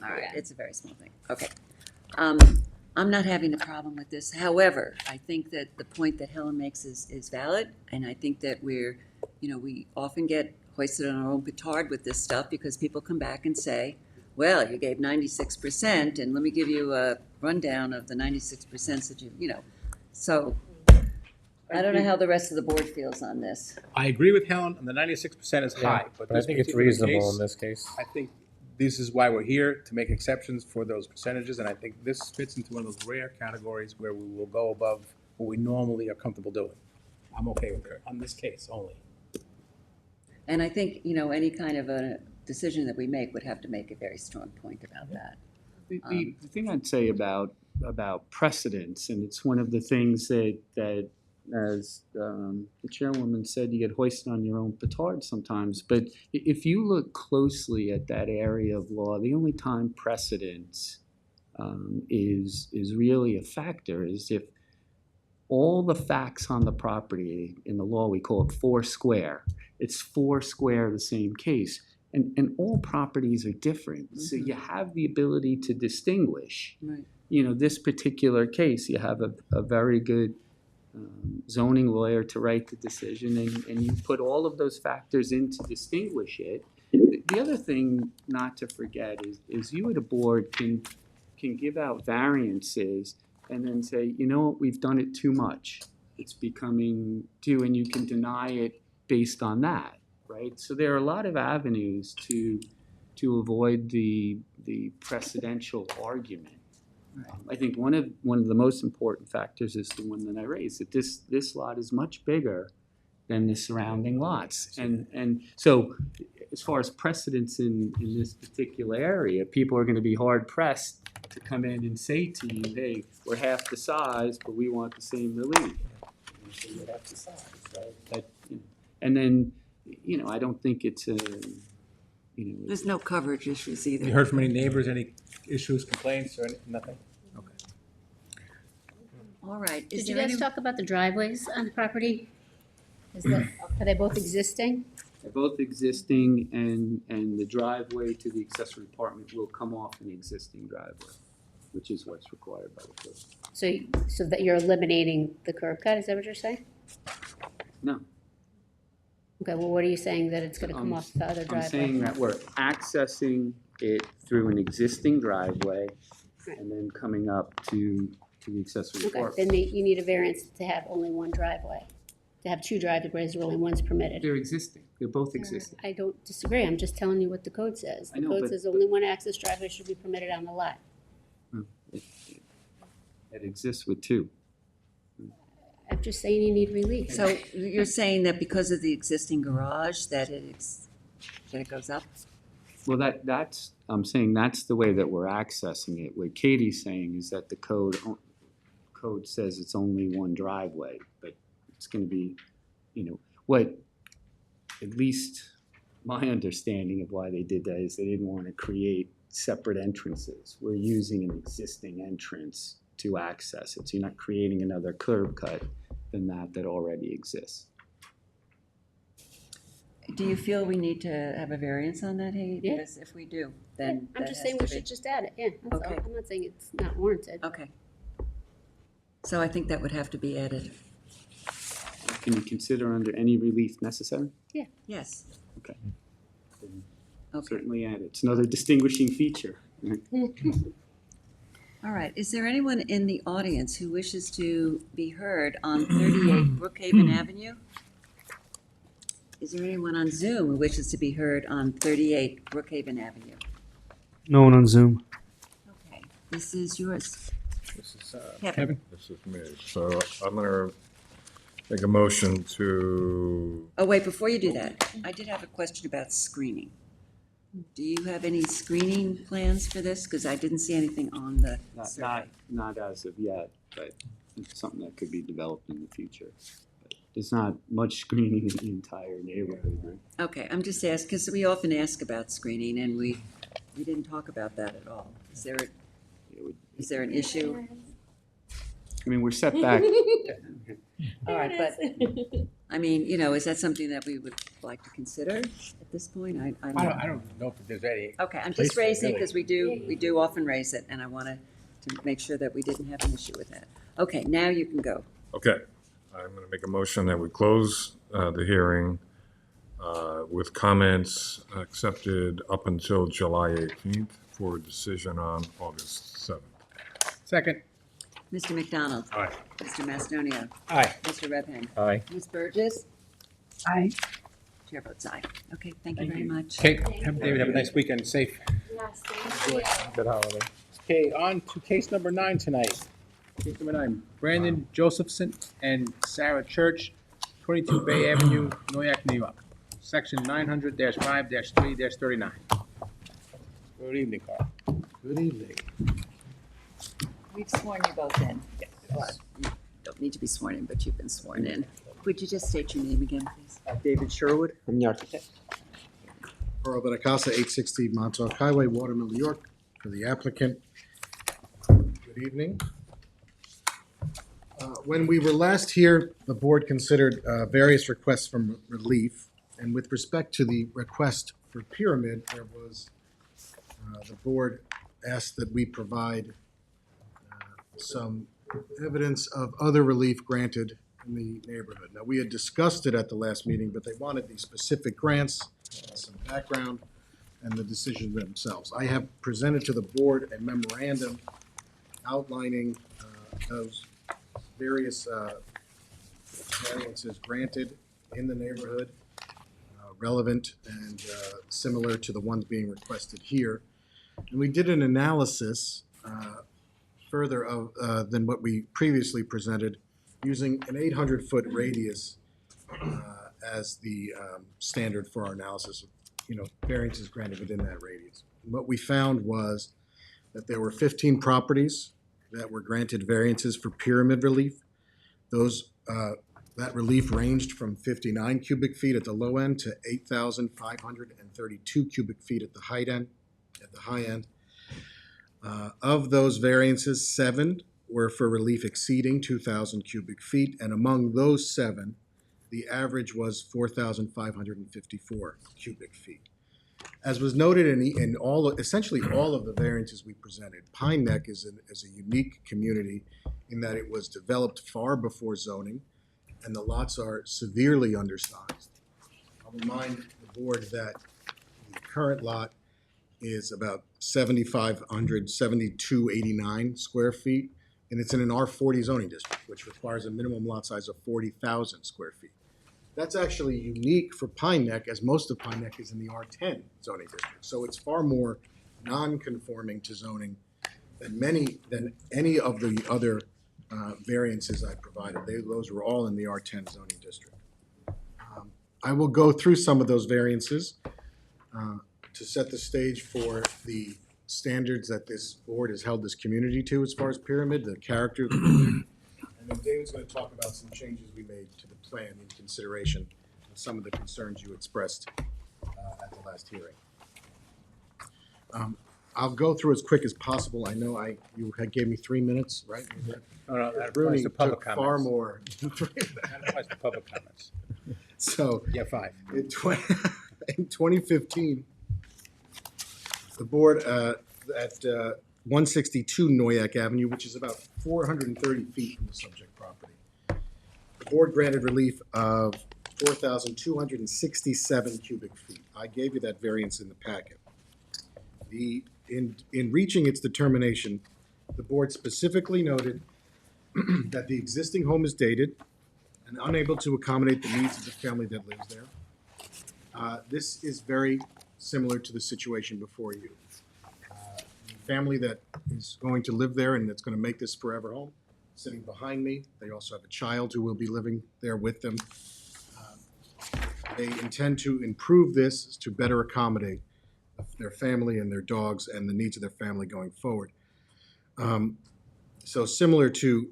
All right, it's a very small thing. Okay. I'm not having a problem with this. However, I think that the point that Helen makes is valid, and I think that we often get hoisted on our own petard with this stuff because people come back and say, well, you gave 96%, and let me give you a rundown of the 96% that so I don't know how the rest of the board feels on this. I agree with Helen, and the 96% is high, but But I this think it's particular reasonable case, in this case. I think this is why we're here, to make exceptions for those percentages, and I think this fits into one of those rare categories where we will go above what we normally are comfortable doing. I'm okay with it, on this case only. And I think, any kind of a decision that we make would have to make a very strong point about that. the thing I'd say about precedence, and it's one of the things that as the chairwoman said, you get hoisted on your own petard sometimes. But if you look closely at that area of law, the only time precedence is really a factor, is if all the facts on the property, in the law we call it four square, it's four square the same case, and all properties are different, so you have the ability to distinguish. Right. You know, this particular case, you have a very good zoning lawyer to write the decision, and you put all of those factors in to distinguish it. The other thing not to forget is you at a board can give out variances and then say, you know what, we've done it too much. It's becoming too, and you can deny it based on that, right? So there are a lot of avenues to avoid the precedential argument. I think one of the most important factors is the one that I raised, that this lot is much bigger than the surrounding lots. And so as far as precedence in this particular area, people are gonna be hard pressed to come in and say to you, hey, we're half the size, but we want the same relief. And so you're half the size, right? And then, you know, I don't think it's a, you know. There's no coverage issues either. You heard from any neighbors, any issues, complaints, or nothing? Okay. All right. Is Did you there guys any- talk about the driveways on the property? Are they both existing? They're both existing, and the driveway to the accessory apartment will come off an existing driveway, which is what's required by the code. So that you're eliminating the curb cut, is that what you're saying? No. Okay, well, what are you saying, that it's gonna come I'm- off the other driveway? I'm saying that we're accessing it through an existing driveway and then coming up to the accessory Okay, apartment. then you need a variance to have only one driveway. To have two driveways, where only one's permitted. They're existing, they're both existing. I don't disagree, I'm just telling you what the code says. I The know, code but- says only one access driveway should be permitted on the lot. It exists with two. I'm just saying you need relief. So you're saying that because of the existing garage, that it goes up? Well, that's, I'm saying that's the way that we're accessing it. What Katie's saying is that the code says it's only one driveway, but it's gonna be, you know, what, at least my understanding of why they did that is they didn't want to create separate entrances. We're using an existing entrance to access it, so you're not creating another curb cut than that already exists. Do you feel we need to have a variance on that, Haley? Yeah. Because if we do, then I'm that just has saying to we be- should just add it, yeah, that's all. Okay. I'm not saying it's not warranted. Okay. So I think that would have to be added. Can you consider under any relief necessary? Yes. Okay. Okay. Certainly add it. It's another distinguishing feature. All right. Is there anyone in the audience who wishes to be heard on 38 Brookhaven Avenue? Is there anyone on Zoom who wishes to be heard on 38 Brookhaven Avenue? No one on Zoom. Okay. This is yours. This is, Kevin. this is me. So I'm gonna make a motion to, Oh, wait, before you do that, I did have a question about screening. Do you have any screening plans for this? Because I didn't see anything on the survey. Not as of yet, but it's something that could be developed in the future. But there's not much screening in the entire neighborhood, right? Okay, I'm just asking, because we often ask about screening, and we didn't talk about that at all. Is there an issue? I mean, we're set back. All right, but, I mean, you know, is that something that we would like to consider at this point? I don't know. I don't know if there's any. Okay, I'm place just for it, raising, really. because we do often raise it, and I wanted to make sure that we didn't have an issue with that. Okay, now you can go. okay, I'm gonna make a motion that we close the hearing with comments accepted up until July 18th for a decision on August 7th. Second. Mr. McDonald? Aye. Mr. Macedonia? Aye. Mr. Redhand? Aye. Ms. Burgess? Aye. Chair votes aye. Okay, thank you very much. Okay, David, have a nice weekend, safe. Yes, thank you. Good holiday. Okay, on to case number 9 tonight. Case number 9, Brandon Josephson and Sarah Church, 22 Bay Avenue, Noyak, New York. Section 900-5-3-39. Good evening, Carl. Good evening. We've sworn you both in. Or, you don't need to be sworn in, but you've been sworn in. Would you just state your name again, please? David Sherwood, I'm the architect. Earl Benacasa, 860 Montauk Highway, Watermill, New York, for the applicant. evening. When we were last here, the board considered various requests from relief. And with respect to the request for pyramid, there was, the board asked that we provide some evidence of other relief granted in the neighborhood. Now, we had discussed it at the last meeting, but they wanted the specific grants, some background, and the decision themselves. I have presented to the board a memorandum outlining those various variances granted in the neighborhood, relevant and similar to the ones being requested here. And we did an analysis further of than what we previously presented, using an 800-foot radius as the standard for our analysis of, variances granted within that radius. And what we found was that there were 15 properties that were granted variances for pyramid relief. Those that relief ranged from 59 cubic feet at the low end to 8,532 cubic feet at the high end. Of those variances, 7 were for relief exceeding 2,000 cubic feet, and among those 7, the average was 4,554 cubic feet. As was noted in essentially all of the variances we presented, Pine Neck is a unique community in that it was developed far before zoning, and the lots are severely undersized. I'll remind the board that the current lot is about 7,289 square feet, and it's in an R40 zoning district, which requires a minimum lot size of 40,000 square feet. That's actually unique for Pine Neck, as most of Pine Neck is in the R10 zoning district. So it's far more non-conforming to zoning than any of the other variances I provided. Those were all in the R10 zoning district. I will go through some of those variances to set the stage for the standards that this board has held this community to as far as pyramid, the character of the community. And then David's going to talk about some changes we made to the plan in consideration of some of the concerns you expressed at the last hearing. I'll go through as quick as possible. I know you gave me 3 minutes, right? No, that Rooney applies to public took comments. far more. That applies to public comments. So Yeah, 5. in 2015, the board at 162 Noyak Avenue, which is about 430 feet from the subject property, the board granted relief of 4,267 cubic feet. I gave you that variance in the packet. In reaching its determination, the board specifically noted that the existing home is dated and unable to accommodate the needs of the family that lives there. This is very similar to the situation before you. The family that is going to live there and that's going to make this forever home, sitting behind me, they also have a child who will be living there with them. They intend to improve this to better accommodate their family and their dogs and the needs of their family going forward. So similar to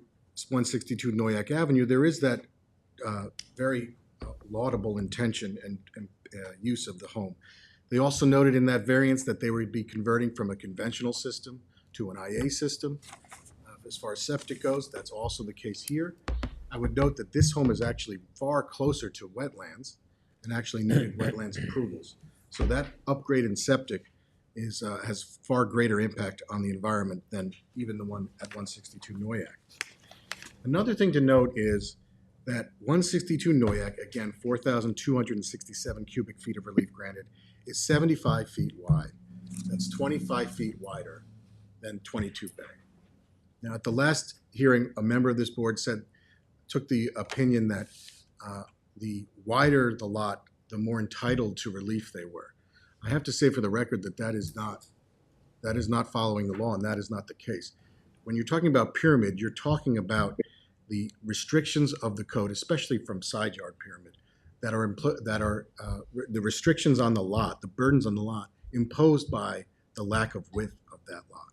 162 Noyak Avenue, there is that very laudable intention and use of the home. They also noted in that variance that they would be converting from a conventional system to an IA system. As far as septic goes, that's also the case here. I would note that this home is actually far closer to wetlands and actually needed wetlands approvals. So that upgrade in septic has far greater impact on the environment than even the one at 162 Noyak. Another thing to note is that 162 Noyak, again, 4,267 cubic feet of relief granted, is 75 feet wide. That's 25 feet wider than 22 Bay. Now, at the last hearing, a member of this board took the opinion that the wider the lot, the more entitled to relief they were. I have to say for the record that is not following the law, and that is not the case. When you're talking about pyramid, you're talking about the restrictions of the code, especially from side yard pyramid, that are the restrictions on the lot, the burdens on the lot imposed by the lack of width of that lot.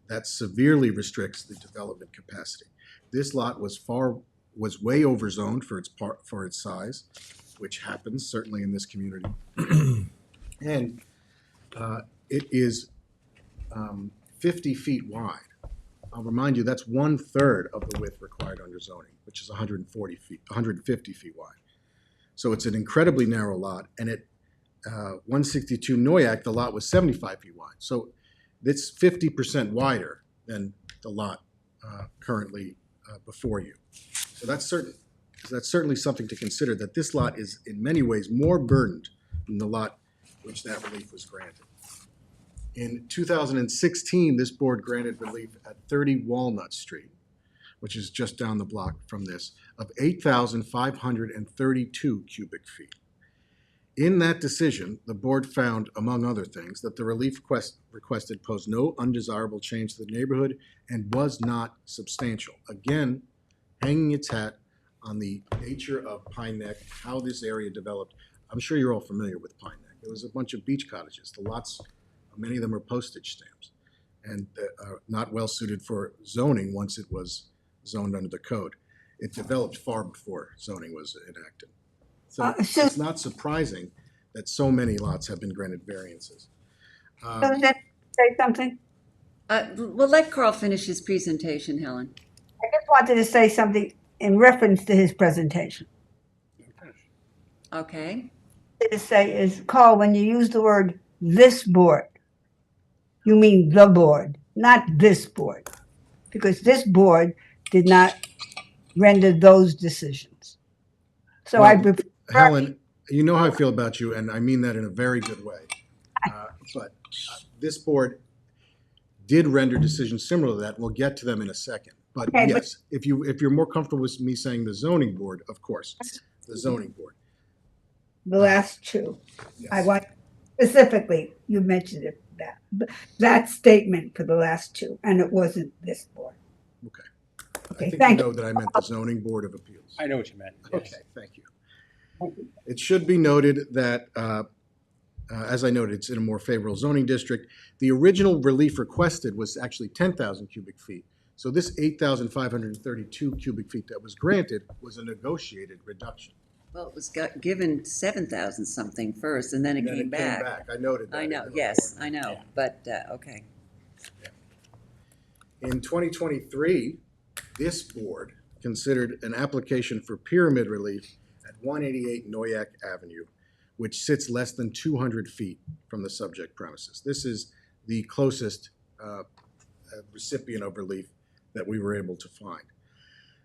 That severely restricts the development capacity. This lot was way overzoned for its size, which happens certainly in this community, and it is 50 feet wide. I'll remind you, that's 1/3 of the width required under zoning, which is 140 feet, 150 feet wide. So it's an incredibly narrow lot, and at 162 Noyak, the lot was 75 feet wide. So it's 50% wider than the lot currently before you. So that's certainly something to consider, that this lot is in many ways more burdened than the lot which that relief was granted. In 2016, this board granted relief at 30 Walnut Street, which is just down the block from this, of 8,532 cubic feet. In that decision, the board found, among other things, that the relief requested posed no undesirable change to the neighborhood and was not substantial. Again, hanging its hat on the nature of Pine Neck, how this area developed. I'm sure you're all familiar with Pine Neck. It was a bunch of beach cottages. The lots, many of them are postage stamps, and not well suited for zoning once it was zoned under the code. It developed far before zoning was enacted. So it's not surprising that so many lots have been granted variances. Does that say something? We'll let Carl finish his presentation, Helen. I just wanted to say something in reference to his presentation. Okay. To say is, Carl, when you use the word this board, you mean the board, not this board, because this board did not render those decisions. So Well, I prefer, Helen, you know how I feel about you, and I mean that in a very good way. But this board did render decisions similar to that. We'll get to them in a second. But Okay, but- yes, if you're more comfortable with me saying the zoning board, of course, the zoning board. the last two. I Yes. want specifically, you mentioned it, that statement for the last two, and it wasn't this board. Okay. Okay, I think you thank know that I meant the zoning board of appeals. I know what you meant. yes. Okay, thank you. It should be noted that, as I noted, it's in a more favorable zoning district. The original relief requested was actually 10,000 cubic feet. So this 8,532 cubic feet that was granted was a negotiated reduction. Well, it was given 7,000 something first, and then it Then came back. I noted that. I know, in the yes, report. I know, but, okay. In 2023, this board considered an application for pyramid relief at 188 Noyak Avenue, which sits less than 200 feet from the subject premises. This is the closest recipient of relief that we were able to find.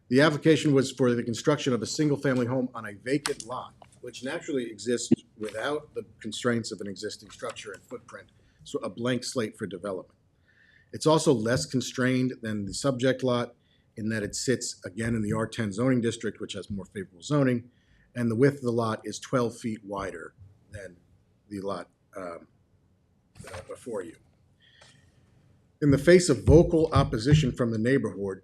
The application was for the construction of a single-family home on a vacant lot, which naturally exists without the constraints of an existing structure and footprint, so a blank slate for development. It's also less constrained than the subject lot in that it sits, again, in the R10 zoning district, which has more favorable zoning, and the width of the lot is 12 feet wider than the lot before you. In the face of vocal opposition from the neighborhood,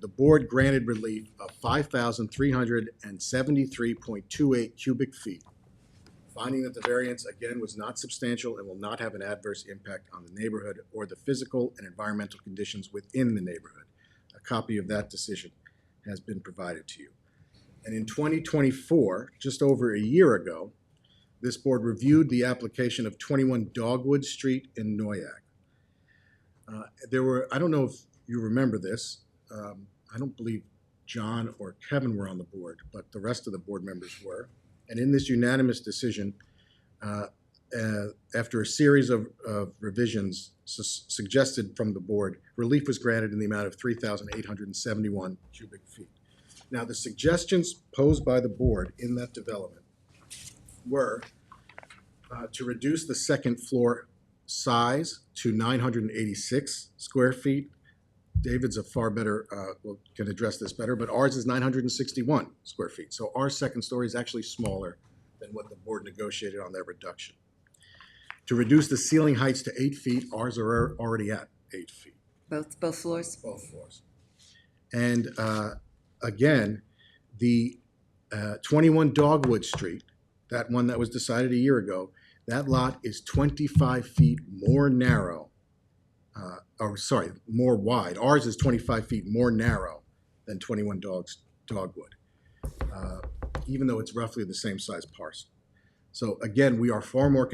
the board granted relief of 5,373.28 cubic feet, finding that the variance, again, was not substantial and will not have an adverse impact on the neighborhood or the physical and environmental conditions within the neighborhood. A copy of that decision has been provided to you. And in 2024, just over a year ago, this board reviewed the application of 21 Dogwood Street in Noyak. I don't know if you remember this, I don't believe John or Kevin were on the board, but the rest of the board members were. And in this unanimous decision, after a series of revisions suggested from the board, relief was granted in the amount of 3,871 cubic feet. Now, the suggestions posed by the board in that development were to reduce the second floor size to 986 square feet. David's a far better, can address this better, but ours is 961 square feet. So our second story is actually smaller than what the board negotiated on their reduction. To reduce the ceiling heights to 8 feet, ours are already at 8 feet. Both floors? Both floors. And again, the 21 Dogwood Street, that one that was decided a year ago, that lot is 25 feet more narrow, more wide. Ours is 25 feet more narrow than 21 Dogwood, even though it's roughly the same size parcel. So again, we are far more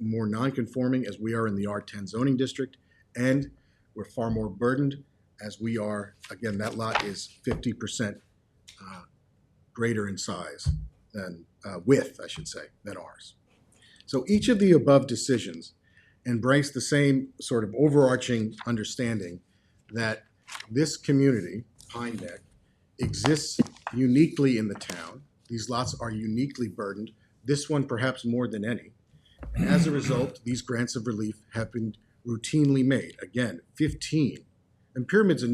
non-conforming as we are in the R10 zoning district, and We're far more burdened as we are, again, that lot is 50% greater in size than, width, I should say, than ours. So each of the above decisions embrace the same sort of overarching understanding that this community, Pine Neck, exists uniquely in the town. These lots are uniquely burdened, this one perhaps more than any. And as a result, these grants of relief have been routinely made. Again, 15. And Pyramid's a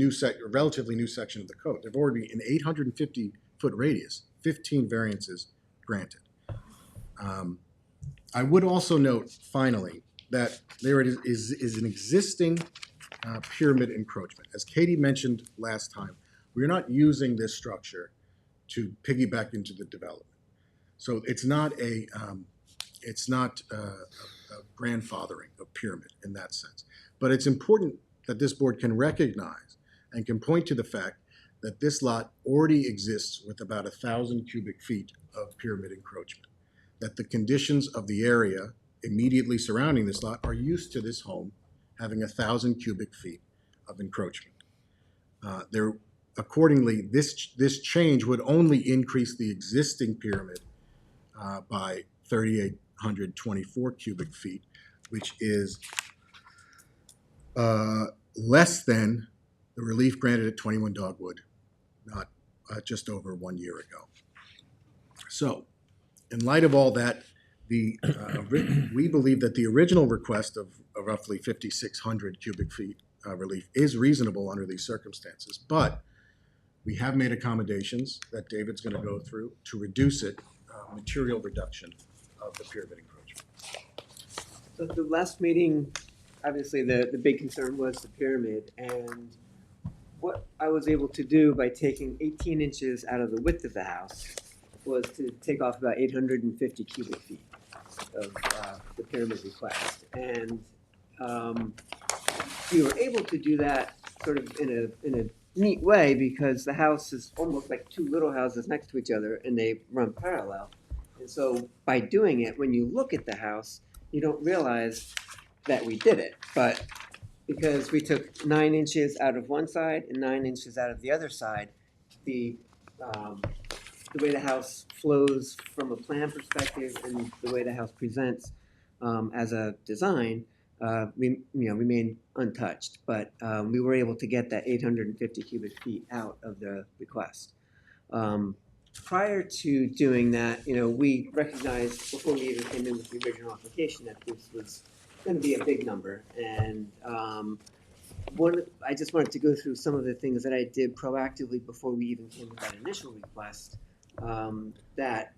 relatively new section of the code. There've already been an 850-foot radius, 15 variances granted. I would also note, finally, that there is an existing pyramid encroachment. As Katie mentioned last time, we're not using this structure to piggyback into the development. So it's not a grandfathering of pyramid in that sense. But it's important that this board can recognize and can point to the fact that this lot already exists with about 1,000 cubic feet of pyramid encroachment, that the conditions of the area immediately surrounding this lot are used to this home having 1,000 cubic feet of encroachment. Accordingly, this change would only increase the existing pyramid by 3,824 cubic feet, which is less than the relief granted at 21 Dogwood, not just over 1 year ago. So, in light of all that, we believe that the original request of roughly 5,600 cubic feet relief is reasonable under these circumstances, but we have made accommodations that David's going to go through to reduce it, material reduction of the pyramid encroachment. So at the last meeting, obviously the big concern was the pyramid, and what I was able to do by taking 18 inches out of the width of the house was to take off about 850 cubic feet of the pyramid request. And we were able to do that sort of in a neat way because the house is almost like two little houses next to each other and they run parallel. And so by doing it, when you look at the house, you don't realize that we did it. But because we took 9 inches out of one side and 9 inches out of the other side, the way the house flows from a plan perspective and the way the house presents as a design remained untouched. But we were able to get that 850 cubic feet out of the request. Prior to doing that, we recognized before we even came in with the original application that this was going to be a big number. And I just wanted to go through some of the things that I did proactively before we even came with that initial request that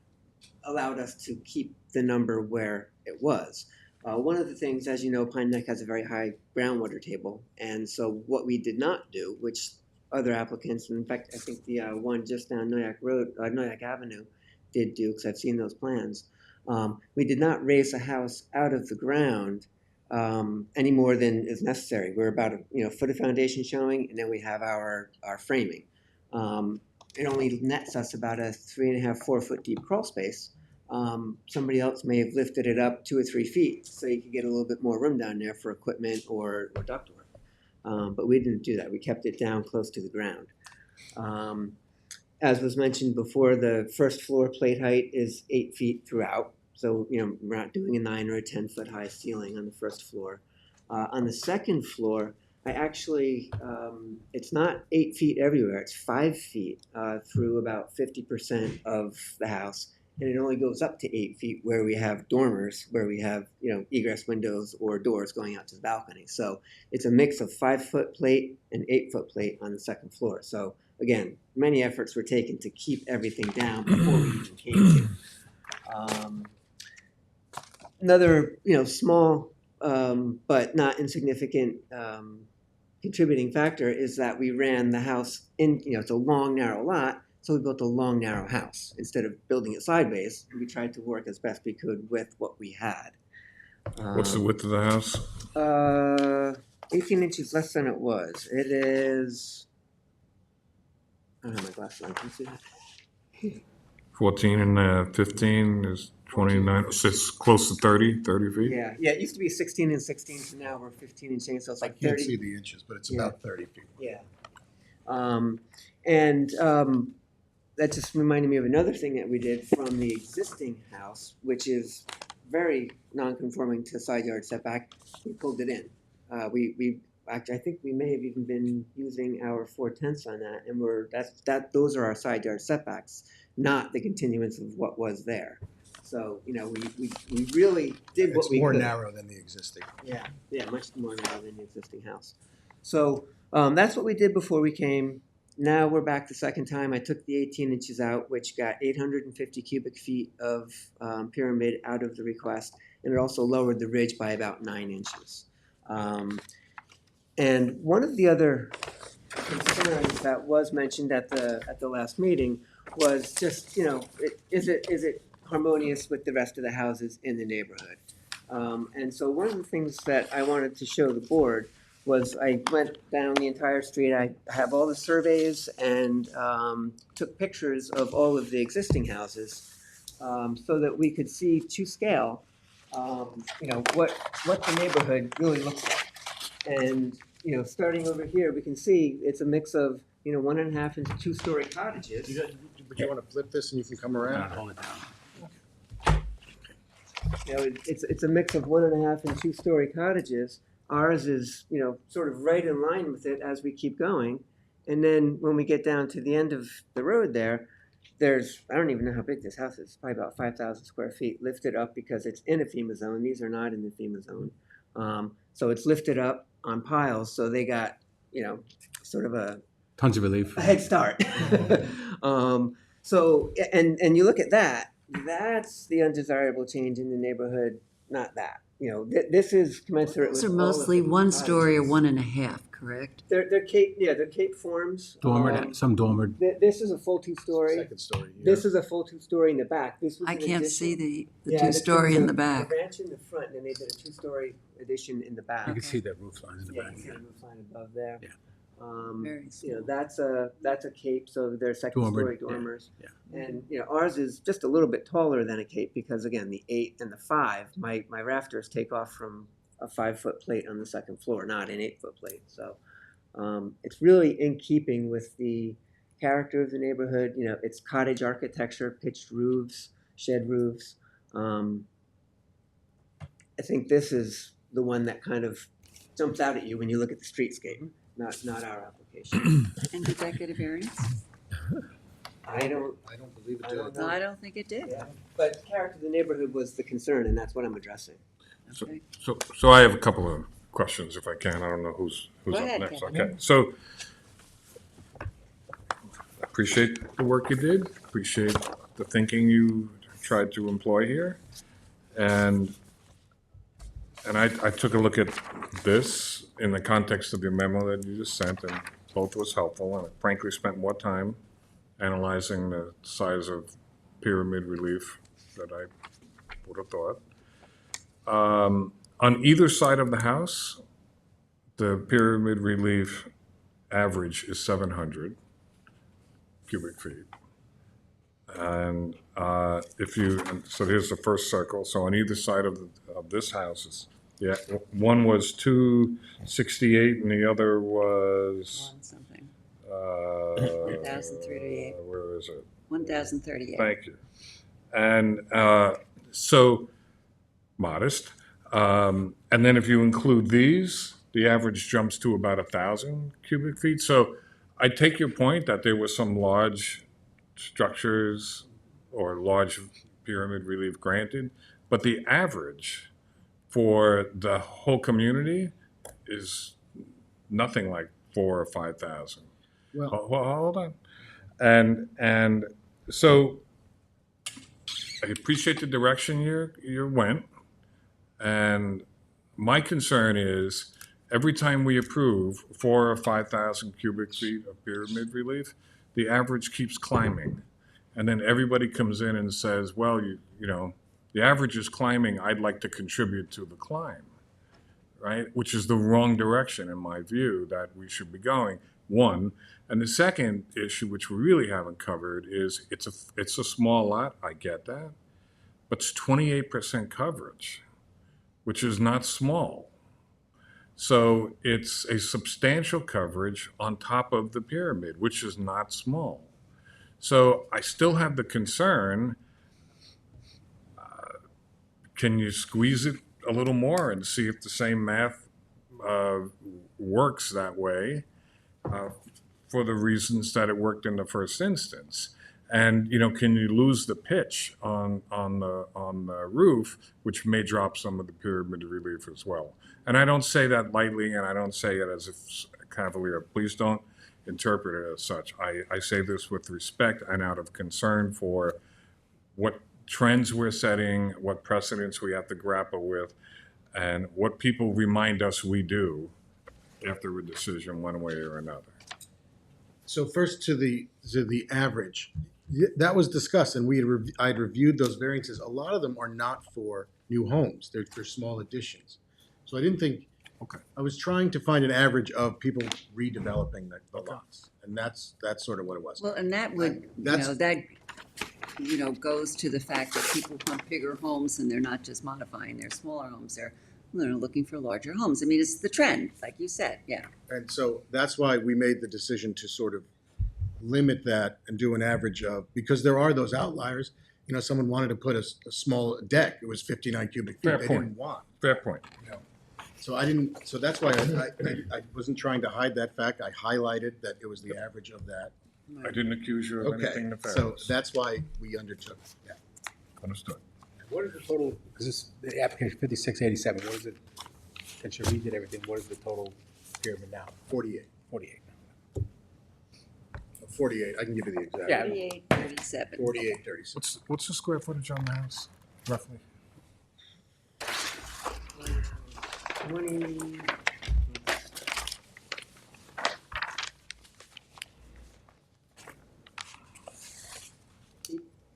allowed us to keep the number where it was. One of the things, as you know, Pine Neck has a very high groundwater table. And so what we did not do, which other applicants, and in fact, I think the one just down Noyak Avenue did do, because I've seen those plans. We did not raise the house out of the ground any more than is necessary. We're about a foot of foundation showing, and then we have our framing. It only nets us about a 3.5, 4 foot deep crawl space. Somebody else may have lifted it up 2 or 3 feet, so you could get a little bit more room down there for equipment or ductwork. But we didn't do that. We kept it down close to the ground. As was mentioned before, the first floor plate height is 8 feet throughout. So, we're not doing a 9 or a 10 foot high ceiling on the first floor. On the second floor, I actually, it's not 8 feet everywhere. It's 5 feet through about 50% of the house. And it only goes up to 8 feet where we have dormers, where we have, egress windows or doors going out to the balcony. So it's a mix of 5 foot plate and 8 foot plate on the second floor. So again, many efforts were taken to keep everything down before we even came to. Another, small but not insignificant contributing factor is that we ran the house in, it's a long, narrow lot. So we built a long, narrow house. Instead of building it sideways, we tried to work as best we could with what we had. What's the width of the house? 18 inches less than it was. It is, I don't have my glasses on. Can you see that? 14 and 15 is 29, so it's close to 30 feet? Yeah, yeah, it used to be 16 and 16, so now we're 15 and change, so it's I like can't see 30. the inches, but it's Yeah. about 30 feet. Yeah. That just reminded me of another thing that we did from the existing house, which is very non-conforming to side yard setback. We pulled it in. Actually, I think we may have even been using our 4/10 on that, and those are our side yard setbacks, not the continuance of what was there. So, we really did what It's we could. more narrow than the existing. Yeah, much more narrow than the existing house. So that's what we did before we came. Now we're back the second time. I took the 18 inches out, which got 850 cubic feet of pyramid out of the request, and it also lowered the ridge by about 9 inches. And one of the other concerns that was mentioned at the last meeting was just, is it harmonious with the rest of the houses in the neighborhood? And so one of the things that I wanted to show the board was I went down the entire street. I have all the surveys and took pictures of all of the existing houses so that we could see to scale, what the neighborhood really looks like. And, starting over here, we can see it's a mix of, 1.5 and 2-story cottages. But you want to flip this and you can come around? Hold it down. It's a mix of 1.5 and 2-story cottages. Ours is, sort of right in line with it as we keep going. And then when we get down to the end of the road there's, I don't even know how big this house is, probably about 5,000 square feet, lifted up because it's in a FEMA zone. These are not in the FEMA zone. So it's lifted up on piles, so they got, sort of Tons of relief. a head start. So, and you look at that, that's the undesirable change in the neighborhood, not that. This is commensurate with Those are all of mostly the 1 story or cottages. 1.5, correct? They're Cape forms. Dormered, some dormered. This is a full 2-story. Second story. This is a full 2-story in the back. This was I an can't addition. see the Yeah, 2-story in the back. A ranch in the front, and then they did a 2-story addition in the back. You can see that roof line in the Yeah, back. you see the roof line above there. Yeah. Very small. That's a cape, so they're second-story Dormered, yeah, dormers. yeah. And ours is just a little bit taller than a cape because again, the 8 and the 5, my rafters take off from a 5-foot plate on the second floor, not an 8-foot plate. So it's really in keeping with the character of the neighborhood. It's cottage architecture, pitched roofs, shed roofs. I think this is the one that kind of jumps out at you when you look at the streetscape. Not our application. And did that get a variance? I don't believe it did. No, I don't think it did. Yeah, but character of the neighborhood was the concern, and that's what I'm addressing. Okay. So I have a couple of questions if I can. I don't know who's Go up ahead, next. Kevin. Okay, so I appreciate the work you did, appreciate the thinking you tried to employ here. And I took a look at this in the context of your memo that you just sent, and both was helpful. And I frankly spent more time analyzing the size of pyramid relief that I would have thought. On either side of the house, the pyramid relief average is 700 cubic feet. And so here's the first circle. So on either side of this house, one was 268 and the other was 1,038. Where is it? 1,038. Thank you. And so modest. And then if you include these, the average jumps to about 1,000 cubic feet. So I take your point that there were some large structures or large pyramid relief granted, but the average for the whole community is nothing like 4,000 or 5,000. Well, Hold on. And so I appreciate the direction you went. And my concern is every time we approve 4,000 or 5,000 cubic feet of pyramid relief, the average keeps climbing. And then everybody comes in and says, well, the average is climbing, I'd like to contribute to the climb, right? Which is the wrong direction in my view that we should be going, one. And the second issue, which we really haven't covered, is it's a small lot, I get that. but it's 28% coverage, which is not small. So it's a substantial coverage on top of the pyramid, which is not small. So I still have the concern, can you squeeze it a little more and see if the same math works that way for the reasons that it worked in the first instance? And, can you lose the pitch on the roof, which may drop some of the pyramid relief as well? And I don't say that lightly, and I don't say it as if cavalier. Please don't interpret it as such. I say this with respect and out of concern for what trends we're setting, what precedents we have to grapple with, and what people remind us we do after a decision one way or another. So first to the average, that was discussed, and I'd reviewed those variances. A lot of them are not for new homes; they're for small additions. So I didn't think. Okay. I was trying to find an average of people redeveloping the lots, and that's sort of what it was. Well, and that would, goes to the fact that people want bigger homes and they're not just modifying their smaller homes. They're looking for larger homes. I mean, it's the trend, like you said, yeah. And so that's why we made the decision to sort of limit that and do an average of, because there are those outliers. Someone wanted to put a small deck. It was 59 cubic feet. Fair They point. didn't want. Fair point. So I didn't. So that's why I wasn't trying to hide that fact. I highlighted that it was the average of that. I didn't accuse you of Okay. anything nefarious. So that's why we undertook. Yeah. Understood. What is the total, because this, the application 5687, what is it, since you redid everything, what is the total pyramid now? 48. 48. 48. I can give you the exact. Yeah. 4837. 48, 36. What's the square footage on the house, roughly? 20,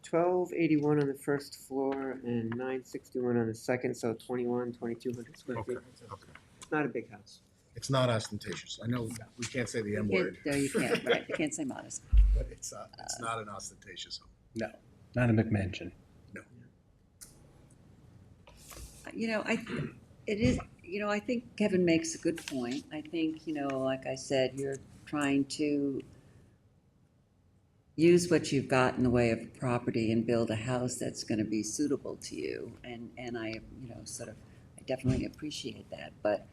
1281 on the first floor and 961 on the second, so 2,200 square feet. Okay. It's not a big house. It's not ostentatious. I know we can't say the M word, No, you can't, right, you can't say modest. but it's not an ostentatious home. No, not a McMansion. I think Kevin makes a good point. I think, like I said, you're trying to use what you've got in the way of property and build a house that's going to be suitable to you. And I, I definitely appreciate that. But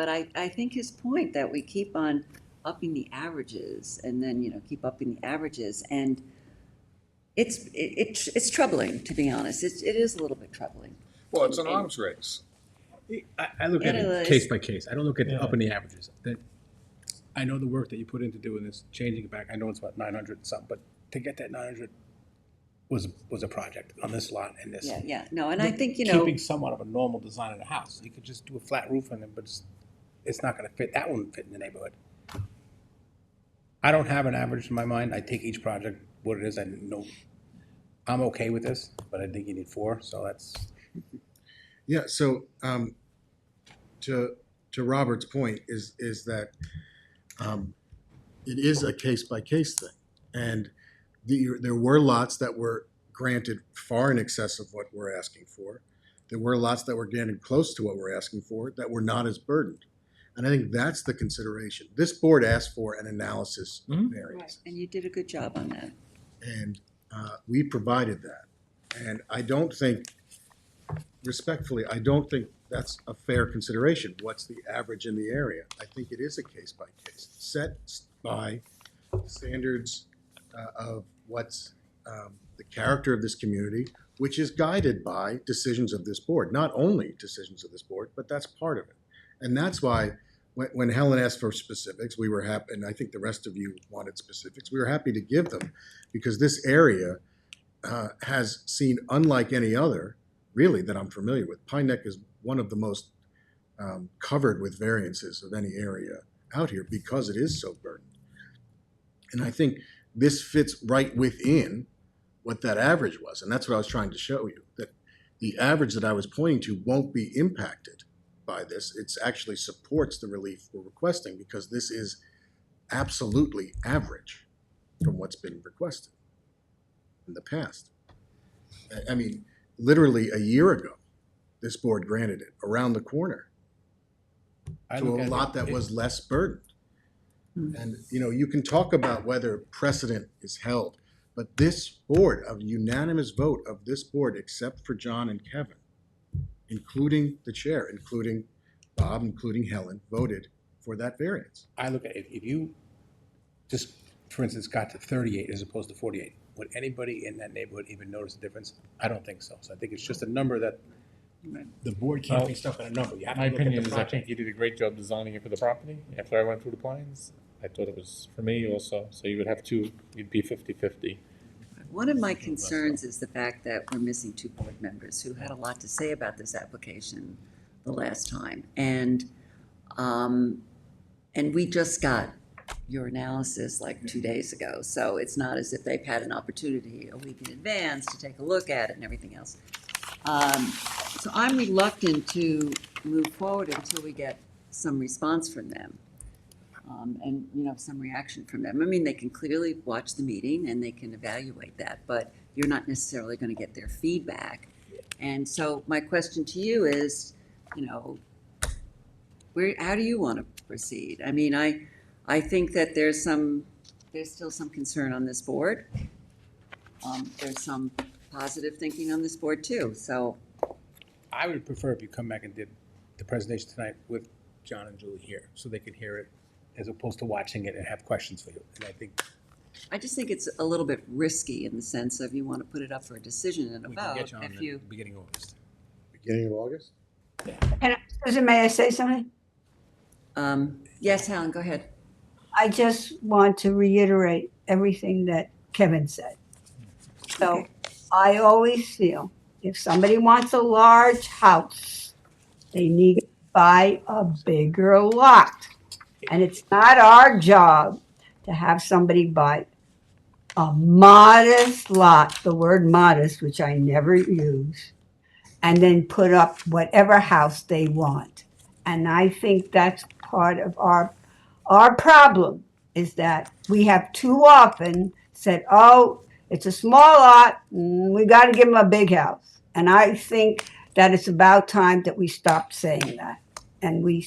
I think his point that we keep on upping the averages and then, keep upping the averages. And it's troubling, to be honest. It is a little bit troubling. Well, it's an arms race. I look at It it is. case by case. I don't look at up in the averages. That I know the work that you put into doing this, changing it back. I know it's about 900 and something, but to get that 900 was a project on this lot and this. Yeah. No, and I think, Keeping somewhat of a normal design in the house. You could just do a flat roof on it, but it's not going to fit. That wouldn't fit in the neighborhood. I don't have an average in my mind. I take each project what it is. I know I'm okay with this, but I think you need 4. So that's. Yeah. So to Robert's point is that it is a case by case thing, and there were lots that were granted far in excess of what we're asking for. There were lots that were getting close to what we're asking for that were not as burdened. And I think that's the consideration. This board asked for an analysis variance. right, and you did a good job on that. And we provided that. And I don't think, respectfully, I don't think that's a fair consideration. What's the average in the area? I think it is a case by case, set by standards of what's the character of this community, which is guided by decisions of this board. Not only decisions of this board, but that's part of it. And that's why when Helen asked for specifics, we were happy, and I think the rest of you wanted specifics, we were happy to give them, because this area has seen, unlike any other, really, that I'm familiar with. Pine Neck is one of the most covered with variances of any area out here because it is so burdened. And I think this fits right within what that average was. And that's what I was trying to show you, that the average that I was pointing to won't be impacted by this. It actually supports the relief we're requesting, because this is absolutely average from what's been requested in the past. I mean, literally a year ago, this board granted it around the corner I to look a at lot that it- was less burdened. And, you know, you can talk about whether precedent is held, but this board, a unanimous vote of this board, except for John and Kevin, including the chair, including Bob, including Helen, voted for that variance. I look at it, if you just, for instance, got to 38 as opposed to 48, would anybody in that neighborhood even notice the difference? I don't think so. So I think it's just a number that the board can't be stuck on a number. You have My to look at opinion the is I project. think you did a great job designing it for the property. After I went through the plans, I thought it was for me also. So you would have two, you'd be 50-50. One of my concerns is the fact that we're missing two board members who had a lot to say about this application the last time. And we just got your analysis like 2 days ago. So it's not as if they've had an opportunity a week in advance to take a look at it and everything else. So I'm reluctant to move forward until we get some response from them. And, you know, some reaction from them. I mean, they can clearly watch the meeting and they can evaluate that, but you're not necessarily going to get their feedback. And so my question to you is, you know, how do you want to proceed? I mean, I think that there's still some concern on this board. There's some positive thinking on this board too, so. I would prefer if you come back and did the presentation tonight with John and Julie here, so they could hear it, as opposed to watching it and have questions for you. And I just think it's a little bit risky in the sense of you want to put it up for a decision and a we can vote get you on if the you. beginning of August. Beginning of August? And Susan, may I say something? Yes, Helen, go ahead. I just want to reiterate everything that Kevin said. So Okay. I always feel if somebody wants a large house, they need to buy a bigger lot. And it's not our job to have somebody buy a modest lot, the word modest, which I never use, and then put up whatever house they want. And I think that's part of our problem is that we have too often said, oh, it's a small lot, we got to give them a big house. And I think that it's about time that we stop saying that. And we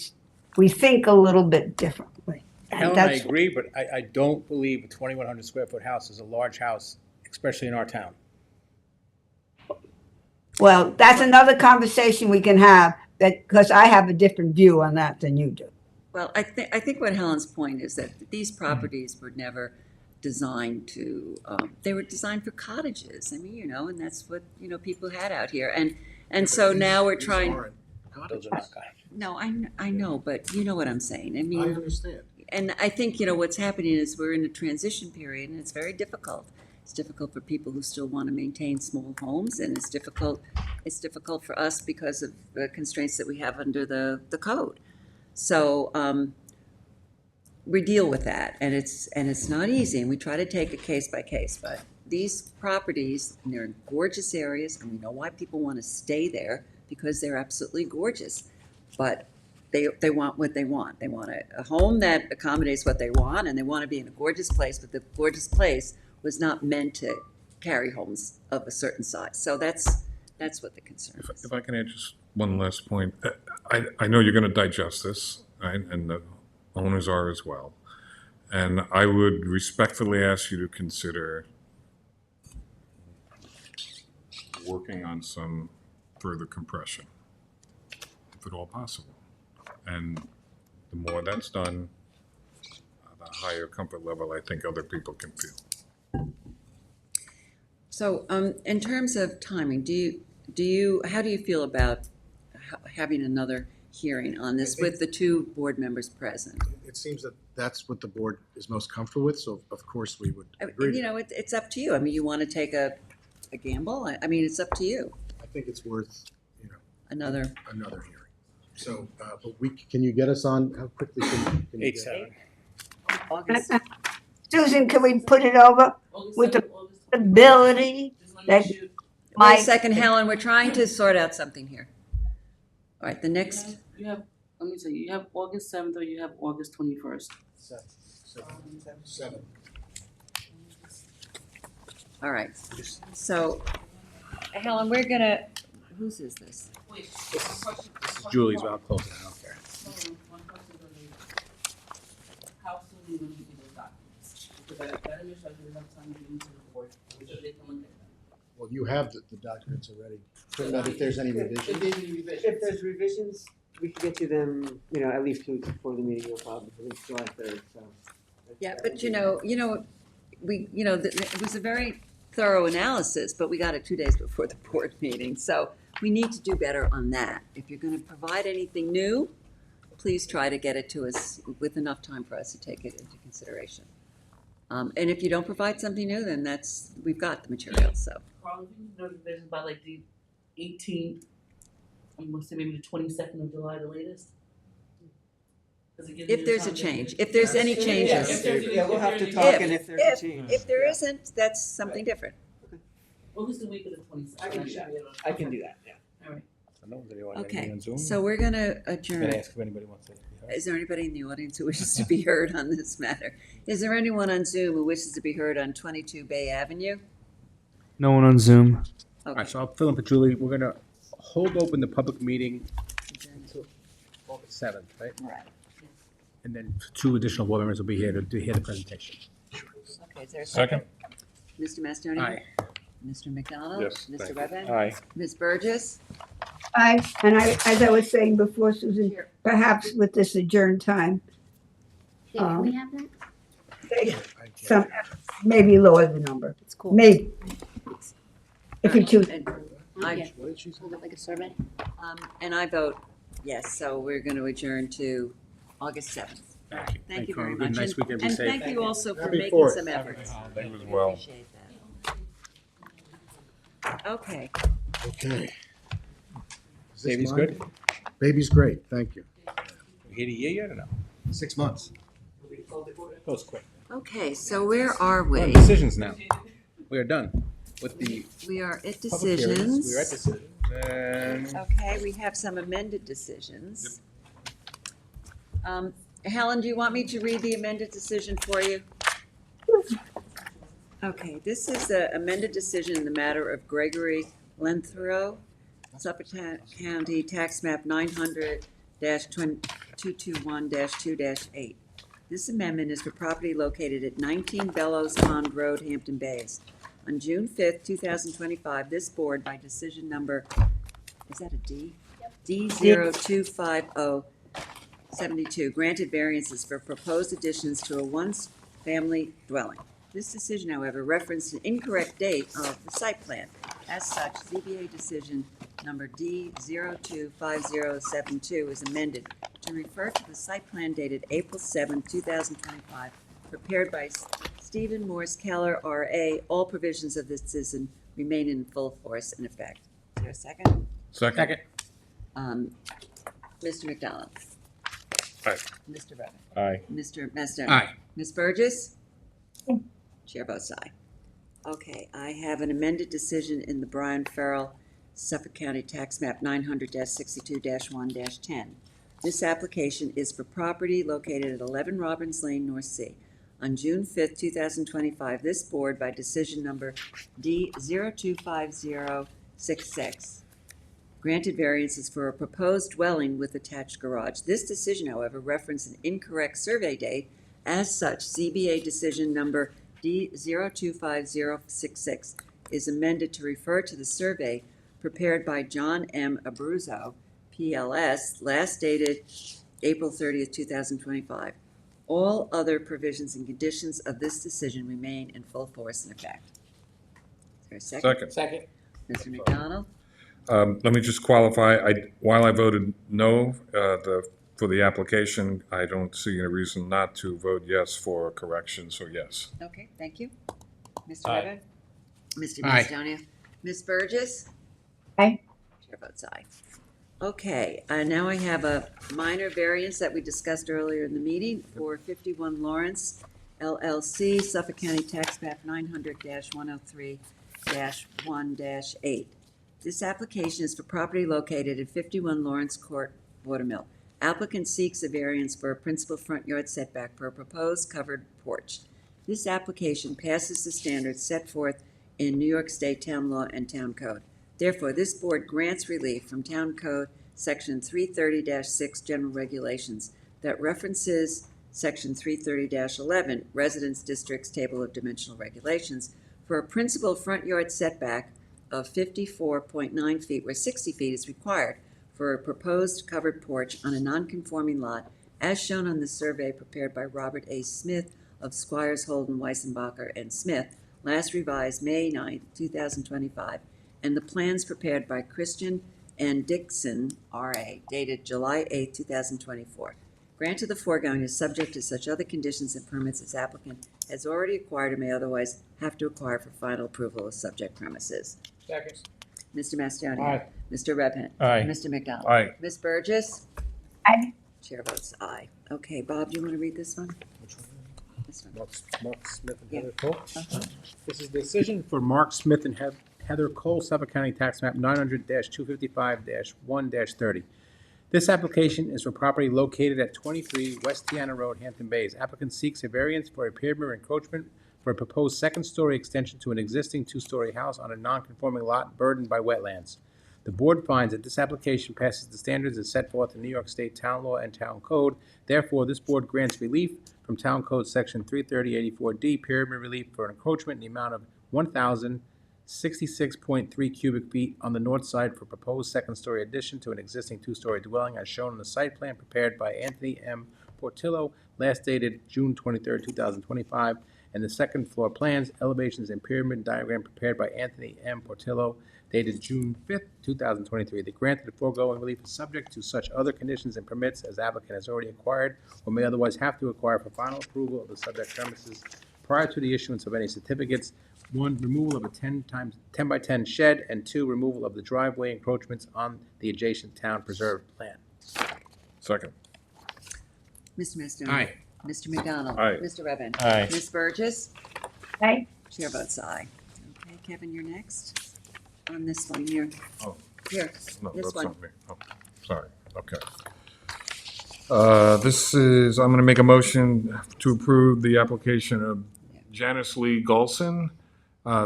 think a little bit differently. And Helen, I that's, agree, but I don't believe a 2,100 square foot house is a large house, especially in our town. well, that's another conversation we can have, that because I have a different view on that than you do. Well, I think what Helen's point is that these properties were never designed to, they were designed for cottages. I mean, you know, and that's what, you know, people had out here. And so now we're trying. Those are not kind. No, I know, but you know what I'm saying. I mean. I understand. And I think, you know, what's happening is we're in a transition period and it's very difficult. It's difficult for people who still want to maintain small homes, and it's difficult for us because of the constraints that we have under the code. So we deal with that, and it's not easy, and we try to take it case by case. But these properties, and they're in gorgeous areas, and we know why people want to stay there because they're absolutely gorgeous. But they want what they want. They want a home that accommodates what they want, and they want to be in a gorgeous place. But the gorgeous place was not meant to carry homes of a certain size. So that's what the concern is. If I can add just one last point, I know you're going to digest this, right? And the owners are as well. And I would respectfully ask you to consider working on some further compression, if at all possible. And the more that's done, the higher comfort level I think other people can feel. So in terms of timing, how do you feel about having another hearing on this with the two board members present? It seems that that's what the board is most comfortable with, so of course we would agree. You know, it's up to you. I mean, you want to take a gamble? I mean, it's up to you. I think it's worth, you know, another hearing. So, but can you get us on, how quickly can you get? 8/7. August. Susan, can we put it over with the ability that Wait my a second, Helen, we're trying to sort out something here. All right, the next, You have, let me tell you, you have August 7th or you have August 21st. Seven. all right. So Helen, we're gonna, whose is this? Wait, This is Julie's, but I'll close it, I don't care. one question related. How soon are you gonna get those documents? Because I gotta make sure I give enough time to get into the board, so they can look at them. Well, you have the documents already. But if there's any If revisions, there's any revisions. If there's revisions, we can get you them, at least 2 weeks before the meeting, no problem, I think it's July 3rd, so. Yeah, but it was a very thorough analysis, but we got it 2 days before the board meeting, so we need to do better on that. If you're gonna provide anything new, please try to get it to us with enough time for us to take it into consideration. And if you don't provide something new, then we've got the material, so. Carl, if you know revisions by like the 18th, I'm gonna say maybe the 22nd of July, the latest? Does it give you If there's a time to- change, if there's any Yeah, changes. if there's any- Yeah, we'll have to if talk, there's and any- if there's a change. If there isn't, that's something different. Well, who's the week of the 22nd? I can do should that. be able to- I can do that, yeah. All right. I don't know, does anyone, Okay, on Zoom? so we're gonna Can I adjourn. ask if anybody wants to? Is there anybody in the audience who wishes to be heard on this matter? Is there anyone on Zoom who wishes to be heard on 22 Bay Avenue? No one on Zoom. All Okay. right, so I'll fill in for Julie. We're gonna hold open the public meeting until August 7th, right? Right. And then 2 additional board members will be here to hear the presentation. Okay, is there a Second? second? Mr. Mastriani? Aye. Mr. McDonald? Yes, Mr. thank you. Redmond? Aye. Ms. Burgess? As I was saying before, Susan, perhaps with this adjourned time, Yeah, can we have that? some, maybe lower the number, It's cool. maybe. If you choose, And Yeah. what did she say? Hold it like a survey. and I vote yes, so we're going to adjourn to August 7th. Thank you. Thank you Carl. very Good, much. nice And- weekend, be And safe. thank you also for Happy making Fourth. some efforts. Thank you as well. Appreciate that. Okay. Okay. Is this Baby's mine? good? Baby's great, thank you. You hit a year yet or no? 6 months. Goes quick. Okay, so where are We're on we? decisions now. We are done with the We are at public hearings. decisions. We're at decisions. And Okay, we have some amended decisions. Helen, do you want me to read the amended decision for you? Okay, this is the amended decision in the matter of Gregory Lenthrow, Suffolk County Tax Map 900-221-2-8. This amendment is for property located at 19 Bellows Pond Road, Hampton Bays. On June 5th, 2025, this board, by decision number, is that a D? D025072, granted variances for proposed additions to a once-family dwelling. This decision, however, referenced an incorrect date of the site plan. As such, ZBA decision number D025072 is amended to refer to the site plan dated April 7, 2025, prepared by Stephen Morse Keller, R.A. All provisions of this decision remain in full force and effect. Is there a second? Second? Mr. McDonald? Aye. Mr. Redmond? Aye. Mr. Mastroni? Aye. Ms. Burgess? Chair votes aye. Okay, I have an amended decision in the Brian Farrell, Suffolk County Tax Map 900-62-1-10. This application is for property located at 11 Robbins Lane, North Sea. On June 5th, 2025, this board, by decision number D025066, granted variances for a proposed dwelling with attached garage. This decision, however, referenced an incorrect survey date. As such, ZBA decision number D025066 is amended to refer to the survey prepared by John M. Abruzzo, PLS, last dated April 30th, 2025. All other provisions and conditions of this decision remain in full force and effect. Is there a second? Second. Mr. McDonald? Let me just qualify, while I voted no for the application, I don't see any reason not to vote yes for a correction, so yes. Okay, thank you. Mr. Aye. Redmond? Mr. Aye. Mastonia? Ms. Burgess? Aye. Chair votes aye. Okay, now I have a minor variance that we discussed earlier in the meeting for 51 Lawrence LLC, Suffolk County Tax Map 900-103-1-8. This application is for property located at 51 Lawrence Court, Watermill. Applicant seeks a variance for a principal front yard setback for a proposed covered porch. This application passes the standards set forth in New York State Town Law and Town Code. Therefore, this board grants relief from Town Code Section 330-6 General Regulations that references Section 330-11 Residence Districts Table of Dimensional Regulations for a principal front yard setback of 54.9 feet where 60 feet is required for a proposed covered porch on a non-conforming lot as shown on the survey prepared by Robert A. Smith of Squires, Holden, Weissenbacher, and Smith, last revised May 9, 2025, and the plans prepared by Christian and Dixon, R.A., dated July 8, 2024. Grant of the foregoing is subject to such other conditions and permits as applicant has already acquired or may otherwise have to acquire for final approval of subject premises. Second. Mr. Mastriani? Aye. Mr. Redmond? Aye. Mr. McDonald? Aye. Ms. Burgess? Aye. Chair votes aye. Okay, Bob, do you want to read this one? This one. Mark Smith and Yeah. Heather Cole. Uh-huh. This is the decision for Mark Smith and Heather Cole, Suffolk County Tax Map 900-255-1-30. This application is for property located at 23 West Tiana Road, Hampton Bays. Applicant seeks a variance for a pyramid encroachment for a proposed second-story extension to an existing two-story house on a non-conforming lot burdened by wetlands. The board finds that this application passes the standards as set forth in New York State Town Law and Town Code. Therefore, this board grants relief from Town Code Section 330-84D, pyramid relief for an encroachment in the amount of 1,066.3 cubic feet on the north side for proposed second-story addition to an existing two-story dwelling as shown on the site plan prepared by Anthony M. Portillo, last dated June 23, 2025, and the second floor plans, elevations, and pyramid diagram prepared by Anthony M. Portillo, dated June 5th, 2023. The grant of the foregoing relief is subject to such other conditions and permits as applicant has already acquired or may otherwise have to acquire for final approval of the subject premises prior to the issuance of any certificates. 1, removal of a 10 by 10 shed, and 2, removal of the driveway encroachments on the adjacent town preserve plan. Second. Mr. Mastriani? Aye. Mr. McDonald? Aye. Mr. Redmond? Aye. Ms. Burgess? Aye. Chair votes aye. Okay, Kevin, you're next on this one. Here. Oh. Here, No, this that's one. not me. Oh, sorry. Okay. This is, I'm going to make a motion to approve the application of Janice Lee Golson,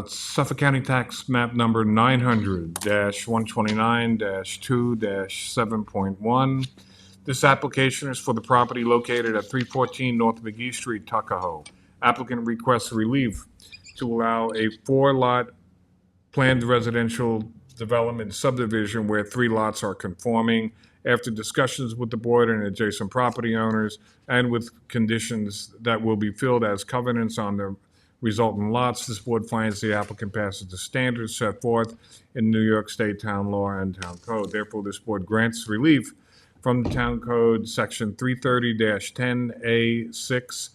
Suffolk County Tax Map Number 900-129-2-7.1. This application is for the property located at 314 North McGee Street, Tuckahoe. Applicant requests relief to allow a 4-lot planned residential development subdivision where 3 lots are conforming. After discussions with the board and adjacent property owners and with conditions that will be filled as covenants on the resultant lots, this board finds the applicant passes the standards set forth in New York State Town Law and Town Code. Therefore, this board grants relief from the Town Code Section 330-10A6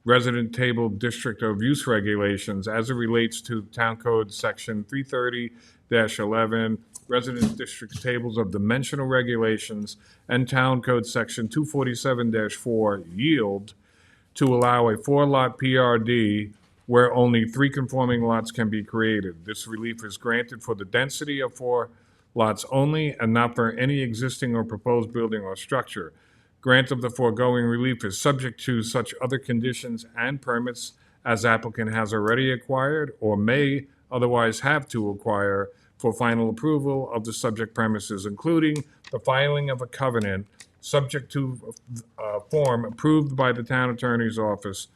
Resident Table District of Use Regulations as it relates to Town Code Section 330-11 Residence District Tables of Dimensional Regulations and Town Code Section 247-4 Yield to allow a 4-lot PRD where only 3 conforming lots can be created. This relief is granted for the density of 4 lots only and not for any existing or proposed building or structure. Grant of the foregoing relief is subject to such other conditions and permits as applicant has already acquired or may otherwise have to acquire for final approval of the subject premises, including the filing of a covenant subject to a form approved by the town attorney's office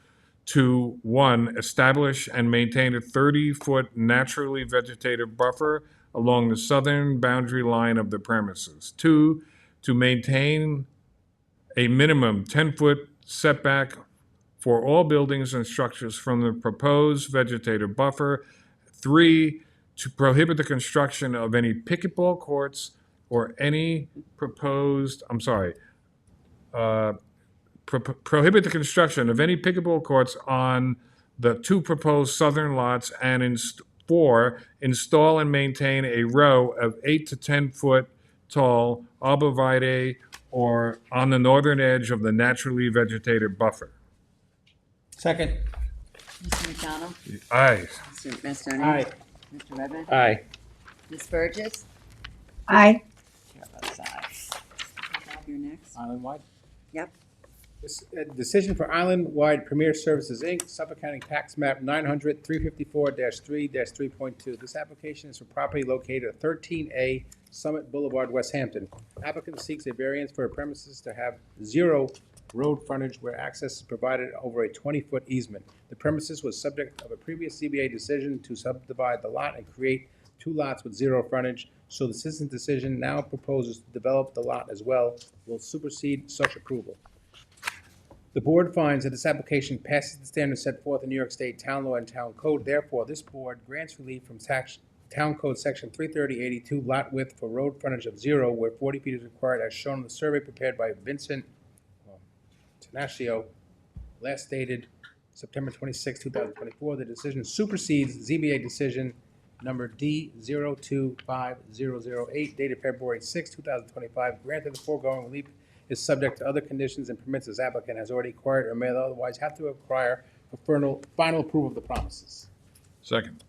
to 1, establish and maintain a 30-foot naturally vegetative buffer along the southern boundary line of the premises. 2, to maintain a minimum 10-foot setback for all buildings and structures from the proposed vegetative buffer. 3, to prohibit the construction of any pickleball courts or any proposed, prohibit the construction of any pickleball courts on the 2 proposed southern lots, and 4, install and maintain a row of 8 to 10 foot tall arborvitae or on the northern edge of the naturally vegetated buffer. Second. Mr. McDonald? Aye. Mr. Mastriani? Aye. Mr. Redmond? Aye. Ms. Burgess? Aye. Chair votes aye. Bob, you're next. Islandwide. Yep. This decision for Island-wide Premier Services, Inc., Suffolk County Tax Map 900, 354-3-3.2. This application is for property located at 13A Summit Boulevard, West Hampton. Applicant seeks a variance for a premises to have 0 road frontage where access is provided over a 20-foot easement. The premises was subject of a previous ZBA decision to subdivide the lot and create 2 lots with 0 frontage, so the citizen's decision now proposes to develop the lot as well will supersede such approval. The board finds that this application passes the standards set forth in New York State Town Law and Town Code. Therefore, this board grants relief from Town Code Section 33082, lot width for road frontage of 0, where 40 feet is required, as shown in the survey prepared by Vincent Tenaccio, last dated September 26, 2024. The decision supersedes ZBA decision number D025008, dated February 6, 2025. Granted, the foregoing relief is subject to other conditions and permits as applicant has already acquired or may otherwise have to acquire for final approval of the promises. Second.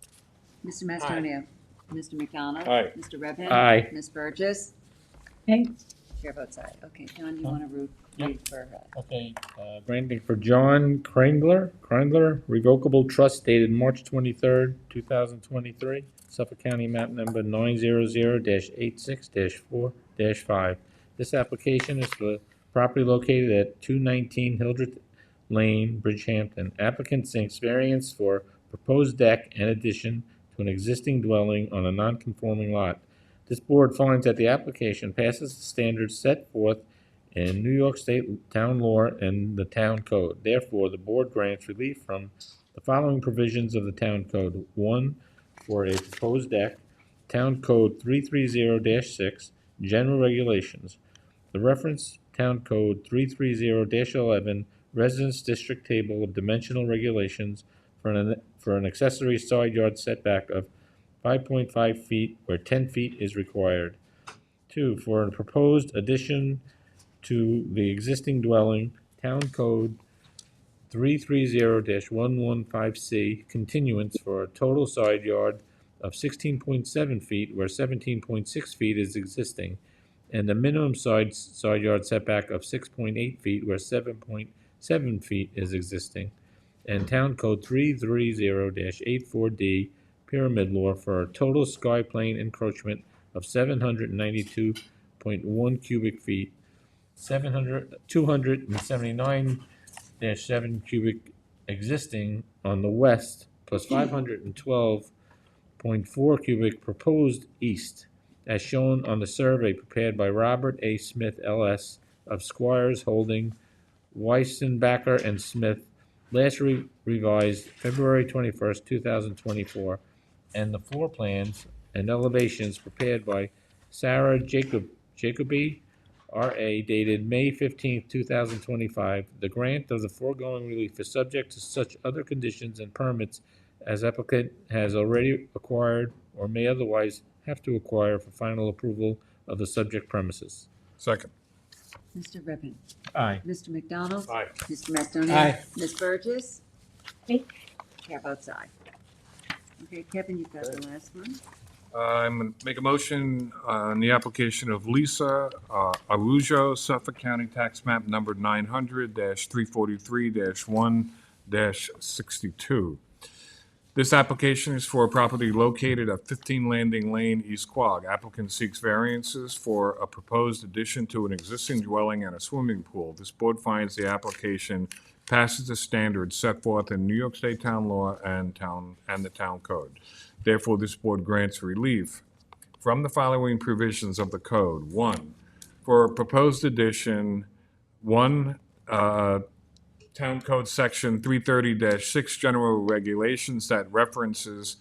Mr. Macedonia? Mr. McDonald? Aye. Mr. Redmond? Aye. Ms. Burgess? Aye. Chair votes aye. Okay, John, you want to read for, Okay, granting for John Kreindler, revocable trust dated March 23rd, 2023, Suffolk County map number 900-86-4-5. This application is for property located at 219 Hildreth Lane, Bridgehampton. Applicant seeks variance for proposed deck and addition to an existing dwelling on a non-conforming lot. This board finds that the application passes the standards set forth in New York State Town Law and the Town Code. Therefore, the board grants relief from the following provisions of the Town Code. 1, for a proposed deck, Town Code 330-6, general regulations. The reference Town Code 330-11, residence district table of dimensional regulations for an accessory side yard setback of 5.5 feet where 10 feet is required. 2, for a proposed addition to the existing dwelling, Town Code 330-115C, continuance for a total side yard of 16.7 feet where 17.6 feet is existing, and a minimum side yard setback of 6.8 feet where 7.7 feet is existing, and Town Code 330-84D, pyramid law, for a total sky plane encroachment of 792.1 cubic feet, 279-7 cubic existing on the west, plus 512.4 cubic proposed east, as shown on the survey prepared by Robert A. Smith, L.S. of Squires Holding, Weissenbacher and Smith, last revised February 21st, 2024, and the floor plans and elevations prepared by Sarah Jacoby, R.A., dated May 15th, 2025. The grant of the foregoing relief is subject to such other conditions and permits as applicant has already acquired or may otherwise have to acquire for final approval of the subject premises. Second. Mr. Redmond? Aye. Mr. McDonald? Aye. Mr. Macedonia? Aye. Ms. Burgess? Aye. Chair votes aye. Okay, Kevin, you've got the last one. I'm going to make a motion on the application of Lisa Arujo, Suffolk County Tax Map number 900-343-1-62. This application is for a property located at 15 Landing Lane, East Quogue. Applicant seeks variances for a proposed addition to an existing dwelling and a swimming pool. This board finds the application passes the standards set forth in New York State Town Law and the Town Code. Therefore, this board grants relief from the following provisions of the code. 1, for a proposed addition, 1, Town Code Section 330-6 general regulations that references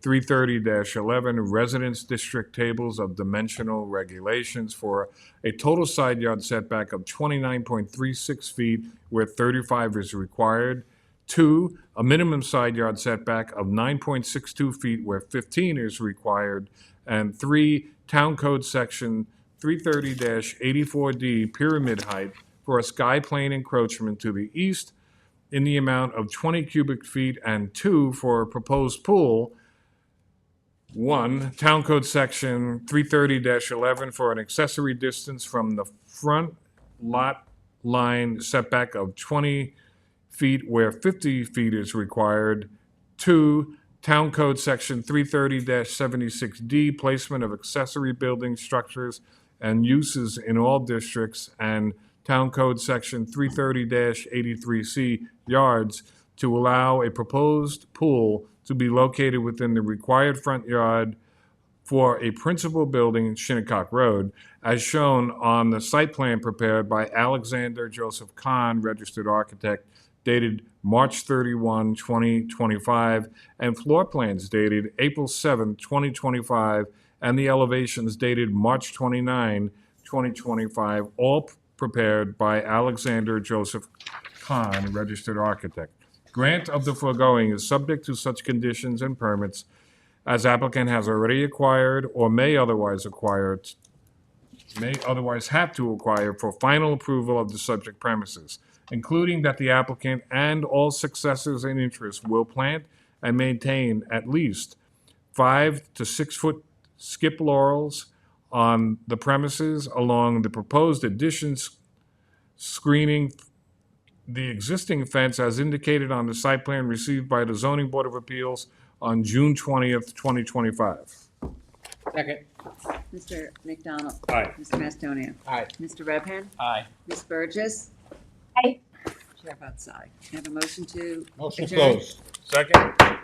330-11 residence district tables of dimensional regulations for a total side yard setback of 29.36 feet where 35 is required. 2, a minimum side yard setback of 9.62 feet where 15 is required. And 3, Town Code Section 330-84D, pyramid height for a sky plane encroachment to the east in the amount of 20 cubic feet. And 2, for a proposed pool, 1, Town Code Section 330-11 for an accessory distance from the front lot line setback of 20 feet where 50 feet is required. 2, Town Code Section 330-76D, placement of accessory building structures and uses in all districts, and Town Code Section 330-83C, yards, to allow a proposed pool to be located within the required front yard for a principal building in Shinnecock Road, as shown on the site plan prepared by Alexander Joseph Kahn, registered architect, dated March 31, 2025, and floor plans dated April 7, 2025, and the elevations dated March 29, 2025, all prepared by Alexander Joseph Kahn, registered architect. Grant of the foregoing is subject to such conditions and permits as applicant has already acquired or may otherwise have to acquire for final approval of the subject premises, including that the applicant and all successors in interest will plant and maintain at least 5 to 6 foot skip laurels on the premises along the proposed additions, screening the existing fence as indicated on the site plan received by the Zoning Board of Appeals on June 20th, 2025. Second. Mr. McDonald? Aye. Mr. Mastonia? Aye. Mr. Redhand? Aye. Ms. Burgess? Aye. Chair votes aye. Can I have a motion to Motion adjourn? closed. Second?